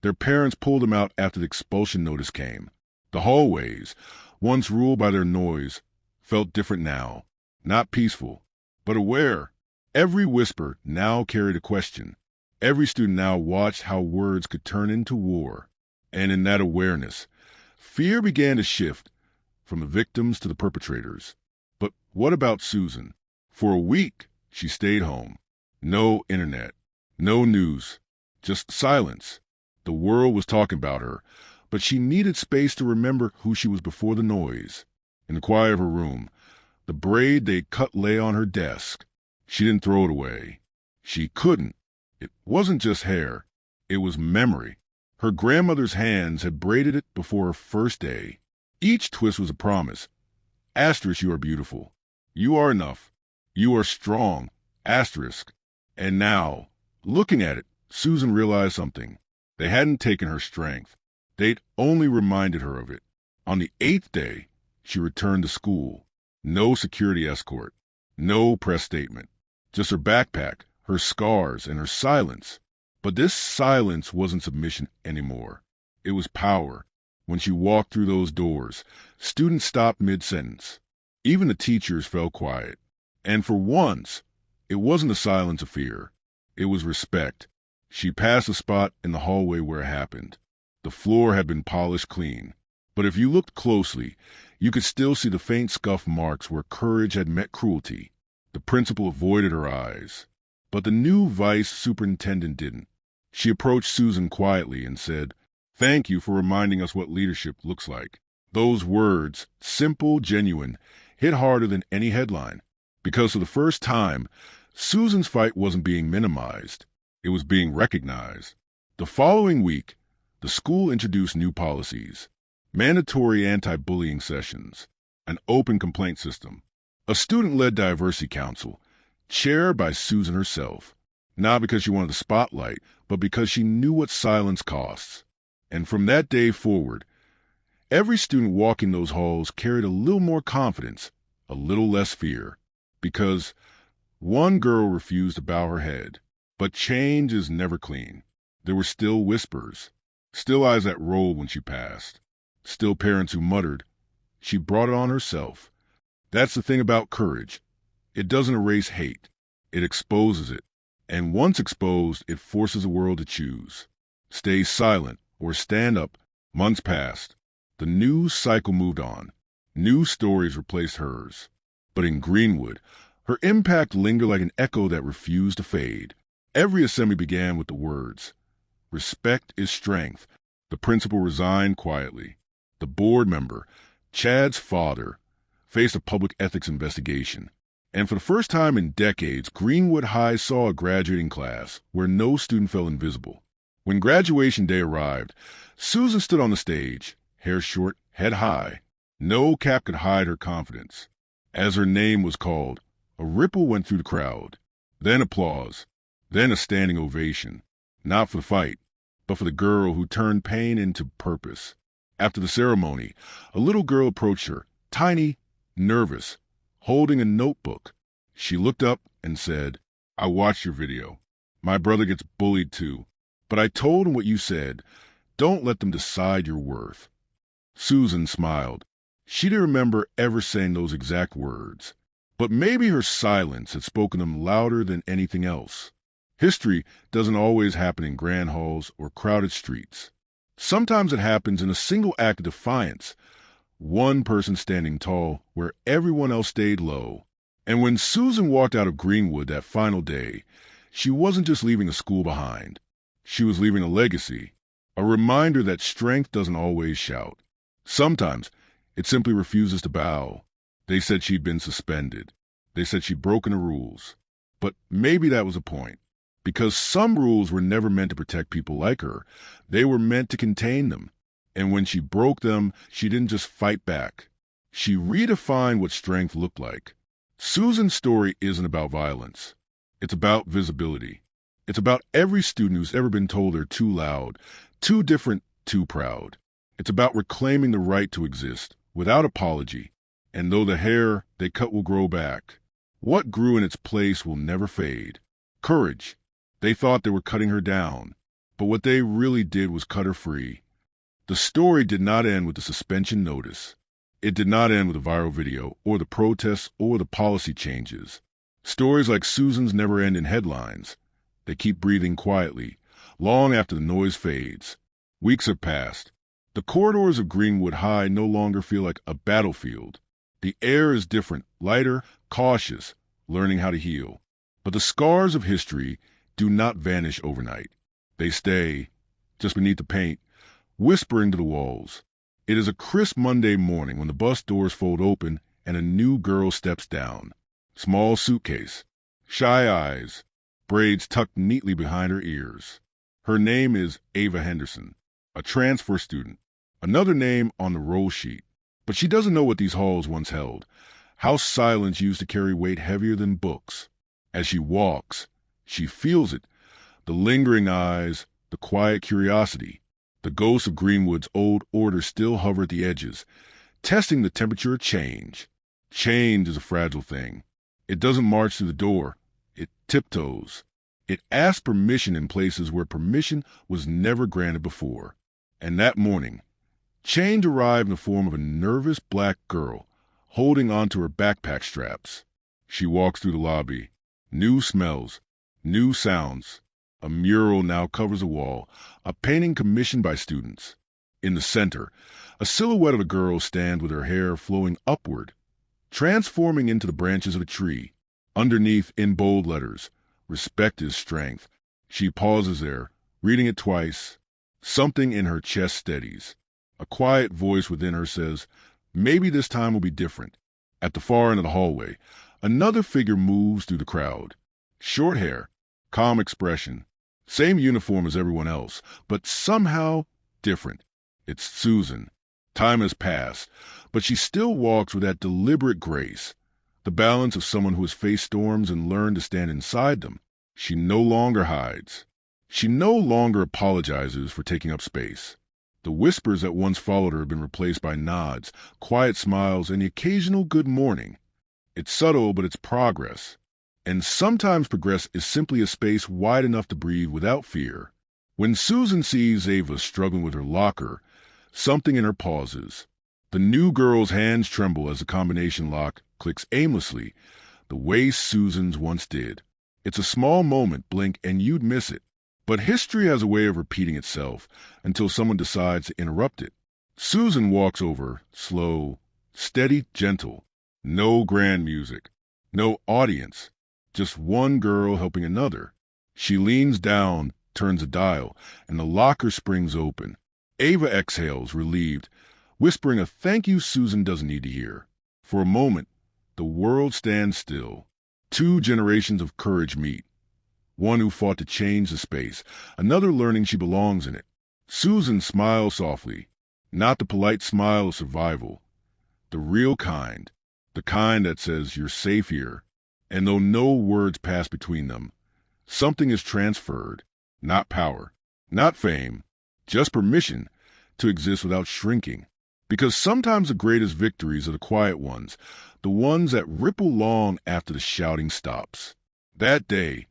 Their parents pulled them out after the expulsion notice came. The hallways, once ruled by their noise, felt different now. Not peaceful, but aware. Every whisper now carried a question. Every student now watched how words could turn into war. And in that awareness, fear began to shift from the victims to the perpetrators. But what about Susan? For a week, she stayed home. No internet, no news, just silence. The world was talking about her, but she needed space to remember who she was before the noise. In the quiet of her room, the braid they'd cut lay on her desk. She didn't throw it away. She couldn't. It wasn't just hair. It was memory. Her grandmother's hands had braided it before her first day. Each twist was a promise. Asterisk, you are beautiful. You are enough. You are strong. Asterisk. And now, looking at it, Susan realized something. They hadn't taken her strength. They'd only reminded her of it. On the 8th day, she returned to school. No security escort. No press statement. Just her backpack, her scars, and her silence. But this silence wasn't submission anymore. It was power. When she walked through those doors, students stopped mid-sentence. Even the teachers fell quiet. And for once, it wasn't the silence of fear. It was respect. She passed the spot in the hallway where it happened. The floor had been polished clean. But if you looked closely, you could still see the faint scuff marks where courage had met cruelty. The principal avoided her eyes. But the new vice superintendent didn't. She approached Susan quietly and said, "Thank you for reminding us what leadership looks like." Those words, simple, genuine, hit harder than any headline. Because for the first time, Susan's fight wasn't being minimized. It was being recognized. The following week, the school introduced new policies. Mandatory anti-bullying sessions, an open complaint system, a student-led diversity council, chaired by Susan herself, not because she wanted the spotlight, but because she knew what silence costs. And from that day forward, every student walking those halls carried a little more confidence, a little less fear, because one girl refused to bow her head. But change is never clean. There were still whispers, still eyes that rolled when she passed. Still parents who muttered, "She brought it on herself." That's the thing about courage. It doesn't erase hate. It exposes it. And once exposed, it forces the world to choose. Stay silent or stand up. Months passed. The news cycle moved on. New stories replaced hers. But in Greenwood, her impact lingered like an echo that refused to fade. Every assembly began with the words, "Respect is strength." The principal resigned quietly. The board member, Chad's father, faced a public ethics investigation. And for the first time in decades, Greenwood High saw a graduating class where no student felt invisible. When graduation day arrived, Susan stood on the stage, hair short, head high. No cap could hide her confidence. As her name was called, a ripple went through the crowd. Then applause. Then a standing ovation. Not for the fight, but for the girl who turned pain into purpose. After the ceremony, a little girl approached her, tiny, nervous, holding a notebook. She looked up and said, "I watched your video. My brother gets bullied too. But I told him what you said. Don't let them decide your worth." Susan smiled. She didn't remember ever saying those exact words. But maybe her silence had spoken them louder than anything else. History doesn't always happen in grand halls or crowded streets. Sometimes it happens in a single act of defiance, one person standing tall where everyone else stayed low. And when Susan walked out of Greenwood that final day, she wasn't just leaving a school behind. She was leaving a legacy, a reminder that strength doesn't always shout. Sometimes it simply refuses to bow. They said she'd been suspended. They said she'd broken the rules. But maybe that was the point. Because some rules were never meant to protect people like her. They were meant to contain them. And when she broke them, she didn't just fight back. She redefined what strength looked like. Susan's story isn't about violence. It's about visibility. It's about every student who's ever been told they're too loud, too different, too proud. It's about reclaiming the right to exist, without apology. And though the hair they cut will grow back, what grew in its place will never fade. Courage. They thought they were cutting her down, but what they really did was cut her free. The story did not end with the suspension notice. It did not end with a viral video, or the protests, or the policy changes. Stories like Susan's never end in headlines. They keep breathing quietly, long after the noise fades. Weeks have passed. The corridors of Greenwood High no longer feel like a battlefield. The air is different, lighter, cautious, learning how to heal. But the scars of history do not vanish overnight. They stay, just beneath the paint, whispering to the walls. It is a crisp Monday morning when the bus doors fold open and a new girl steps down. Small suitcase, shy eyes, braids tucked neatly behind her ears. Her name is Ava Henderson, a transfer student, another name on the roll sheet. But she doesn't know what these halls once held, how silence used to carry weight heavier than books. As she walks, she feels it, the lingering eyes, the quiet curiosity. The ghosts of Greenwood's old order still hover at the edges, testing the temperature of change. Change is a fragile thing. It doesn't march through the door. It tiptoes. It asks permission in places where permission was never granted before. And that morning, change arrived in the form of a nervous black girl holding onto her backpack straps. She walks through the lobby. New smells, new sounds. A mural now covers a wall, a painting commissioned by students. In the center, a silhouette of a girl stands with her hair flowing upward, transforming into the branches of a tree. Underneath, in bold letters, "Respect is strength." She pauses there, reading it twice. Something in her chest steadies. A quiet voice within her says, maybe this time will be different. At the far end of the hallway, another figure moves through the crowd. Short hair, calm expression, same uniform as everyone else, but somehow different. It's Susan. Time has passed, but she still walks with that deliberate grace, the balance of someone who has faced storms and learned to stand inside them. She no longer hides. She no longer apologizes for taking up space. The whispers that once followed her have been replaced by nods, quiet smiles, and the occasional good morning. It's subtle, but it's progress. And sometimes progress is simply a space wide enough to breathe without fear. When Susan sees Ava struggling with her locker, something in her pauses. The new girl's hands tremble as the combination lock clicks aimlessly, the way Susan's once did. It's a small moment, blink, and you'd miss it. But history has a way of repeating itself until someone decides to interrupt it. Susan walks over, slow, steady, gentle. No grand music, no audience, just one girl helping another. She leans down, turns a dial, and the locker springs open. Ava exhales, relieved, whispering a thank you Susan doesn't need to hear. For a moment, the world stands still. Two generations of courage meet. One who fought to change the space, another learning she belongs in it. Susan smiles softly, not the polite smile of survival, the real kind, the kind that says you're safe here. And though no words pass between them, something is transferred, not power, not fame, just permission to exist without shrinking. Because sometimes the greatest victories are the quiet ones, the ones that ripple long after the shouting stops. That day,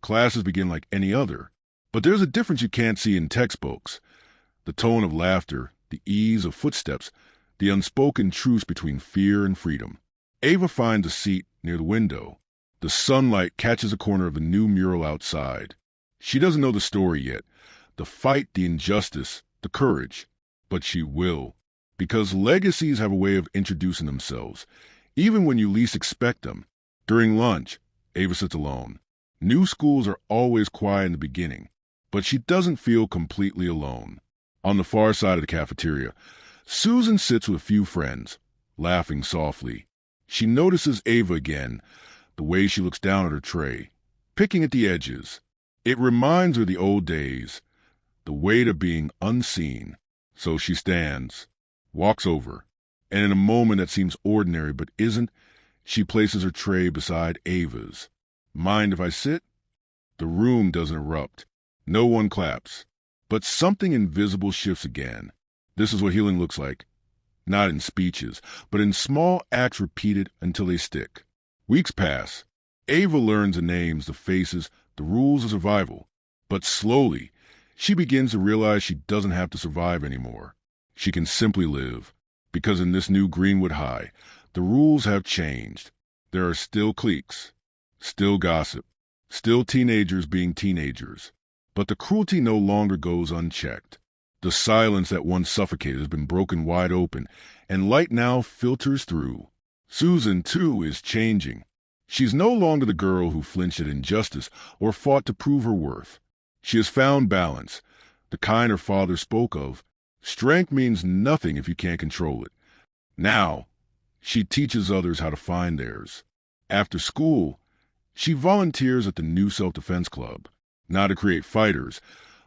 classes begin like any other, but there's a difference you can't see in textbooks. The tone of laughter, the ease of footsteps, the unspoken truce between fear and freedom. Ava finds a seat near the window. The sunlight catches a corner of the new mural outside. She doesn't know the story yet, the fight, the injustice, the courage, but she will. Because legacies have a way of introducing themselves, even when you least expect them. During lunch, Ava sits alone. New schools are always quiet in the beginning, but she doesn't feel completely alone. On the far side of the cafeteria, Susan sits with a few friends, laughing softly. She notices Ava again, the way she looks down at her tray, picking at the edges. It reminds her of the old days, the weight of being unseen. So she stands, walks over, and in a moment that seems ordinary but isn't, she places her tray beside Ava's. Mind if I sit? The room doesn't erupt. No one claps. But something invisible shifts again. This is what healing looks like. Not in speeches, but in small acts repeated until they stick. Weeks pass. Ava learns the names, the faces, the rules of survival. But slowly, she begins to realize she doesn't have to survive anymore. She can simply live. Because in this new Greenwood High, the rules have changed. There are still cliques, still gossip, Still teenagers being teenagers. But the cruelty no longer goes unchecked. The silence that once suffocated has been broken wide open, and light now filters through. Susan, too, is changing. She's no longer the girl who flinched at injustice or fought to prove her worth. She has found balance, the kind her father spoke of. Strength means nothing if you can't control it. Now, she teaches others how to find theirs. After school, she volunteers at the new self-defense club, not to create fighters,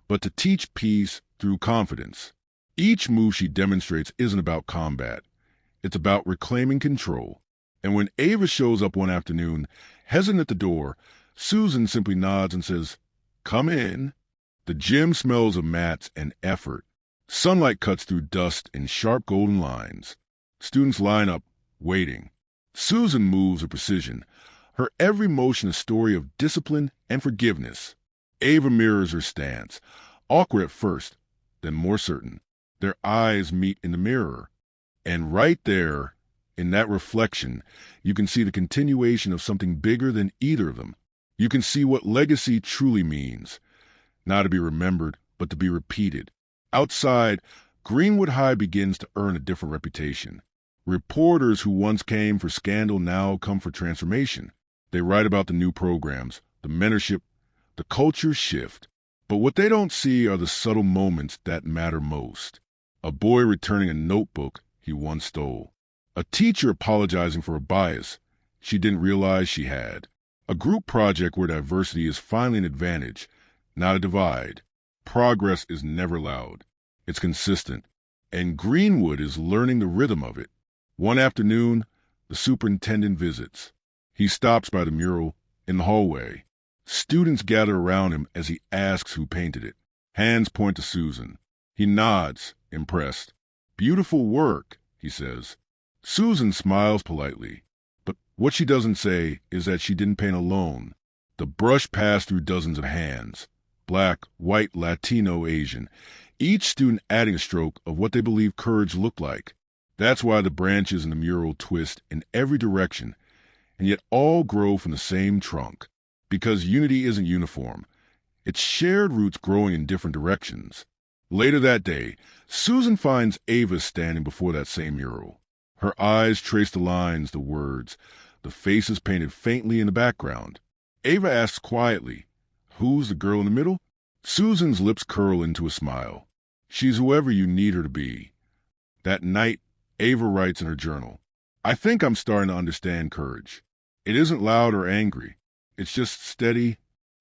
but to teach peace through confidence. Each move she demonstrates isn't about combat. It's about reclaiming control. And when Ava shows up one afternoon, hesitant at the door, Susan simply nods and says, "Come in." The gym smells of mats and effort. Sunlight cuts through dust in sharp golden lines. Students line up, waiting. Susan moves with precision. Her every motion a story of discipline and forgiveness. Ava mirrors her stance, awkward at first, then more certain. Their eyes meet in the mirror. And right there, in that reflection, you can see the continuation of something bigger than either of them. You can see what legacy truly means. Not to be remembered, but to be repeated. Outside, Greenwood High begins to earn a different reputation. Reporters who once came for scandal now come for transformation. They write about the new programs, the mentorship, the culture shift. But what they don't see are the subtle moments that matter most. A boy returning a notebook he once stole. A teacher apologizing for a bias she didn't realize she had. A group project where diversity is finally an advantage, not a divide. Progress is never loud. It's consistent. And Greenwood is learning the rhythm of it. One afternoon, the superintendent visits. He stops by the mural in the hallway. Students gather around him as he asks who painted it. Hands point to Susan. He nods, impressed. "Beautiful work," he says. Susan smiles politely. But what she doesn't say is that she didn't paint alone. The brush passed through dozens of hands. Black, white, Latino, Asian. Each student adding a stroke of what they believe courage looked like. That's why the branches in the mural twist in every direction, and yet all grow from the same trunk. Because unity isn't uniform. It's shared roots growing in different directions. Later that day, Susan finds Ava standing before that same mural. Her eyes trace the lines, the words, the faces painted faintly in the background. Ava asks quietly, "Who's the girl in the middle?" Susan's lips curl into a smile. "She's whoever you need her to be." That night, Ava writes in her journal, "I think I'm starting to understand courage. It isn't loud or angry. It's just steady."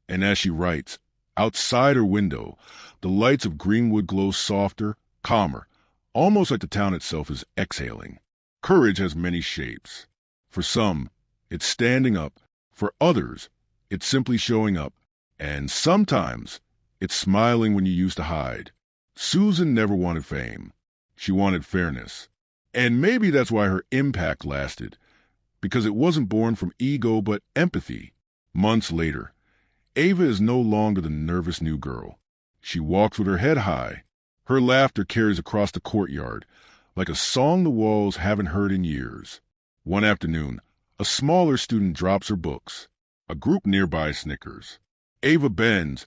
And as she writes, outside her window, the lights of Greenwood glow softer, calmer, almost like the town itself is exhaling. Courage has many shapes. For some, it's standing up. For others, it's simply showing up. And sometimes, it's smiling when you used to hide. Susan never wanted fame. She wanted fairness. And maybe that's why her impact lasted, because it wasn't born from ego but empathy. Months later, Ava is no longer the nervous new girl. She walks with her head high. Her laughter carries across the courtyard, like a song the walls haven't heard in years. One afternoon, a smaller student drops her books. A group nearby snickers. Ava bends,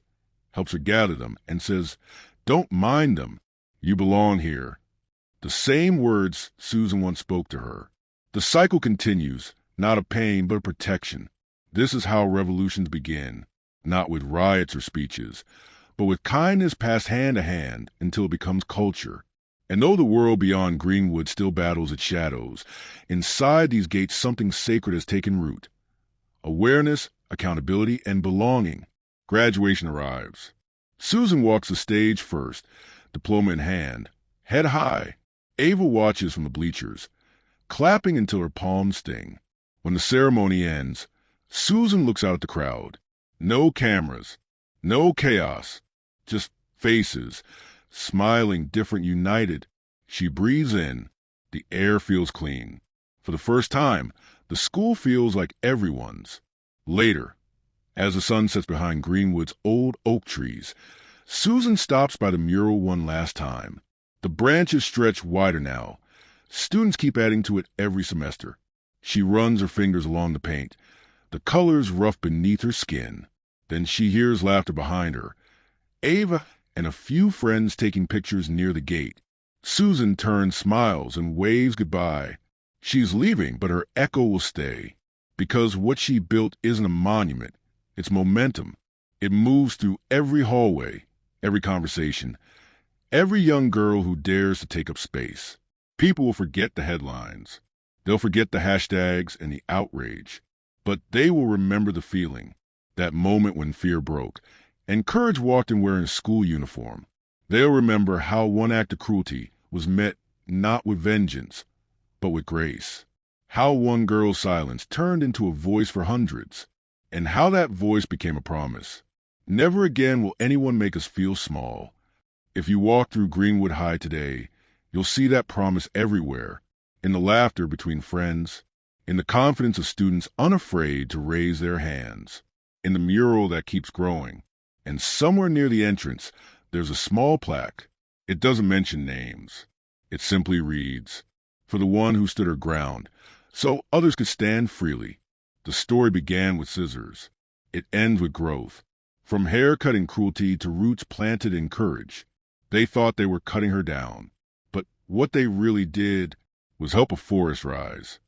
helps her gather them, and says, "Don't mind them. You belong here." The same words Susan once spoke to her. The cycle continues, not of pain but of protection. This is how revolutions begin, not with riots or speeches, but with kindness passed hand to hand until it becomes culture. And though the world beyond Greenwood still battles its shadows, inside these gates something sacred has taken root. Awareness, accountability, and belonging. Graduation arrives. Susan walks the stage first, diploma in hand, head high. Ava watches from the bleachers, clapping until her palms sting. When the ceremony ends, Susan looks out at the crowd. No cameras, no chaos, just faces, smiling, different, united. She breathes in. The air feels clean. For the first time, the school feels like everyone's. Later, as the sun sets behind Greenwood's old oak trees, Susan stops by the mural one last time. The branches stretch wider now. Students keep adding to it every semester. She runs her fingers along the paint, the colors rough beneath her skin. Then she hears laughter behind her. Ava and a few friends taking pictures near the gate. Susan turns, smiles, and waves goodbye. She's leaving, but her echo will stay. Because what she built isn't a monument, it's momentum. It moves through every hallway, every conversation, every young girl who dares to take up space. People will forget the headlines. They'll forget the hashtags and the outrage. But they will remember the feeling, that moment when fear broke, and courage walked in wearing a school uniform. They'll remember how one act of cruelty was met not with vengeance, but with grace. How one girl's silence turned into a voice for hundreds, and how that voice became a promise. Never again will anyone make us feel small. If you walk through Greenwood High today, you'll see that promise everywhere, in the laughter between friends, in the confidence of students unafraid to raise their hands, in the mural that keeps growing, and somewhere near the entrance, there's a small plaque. It doesn't mention names. It simply reads, "For the one who stood her ground, so others could stand freely." The story began with scissors. It ends with growth. From hair-cutting cruelty to roots planted in courage. They thought they were cutting her down, but what they really did was help a forest rise.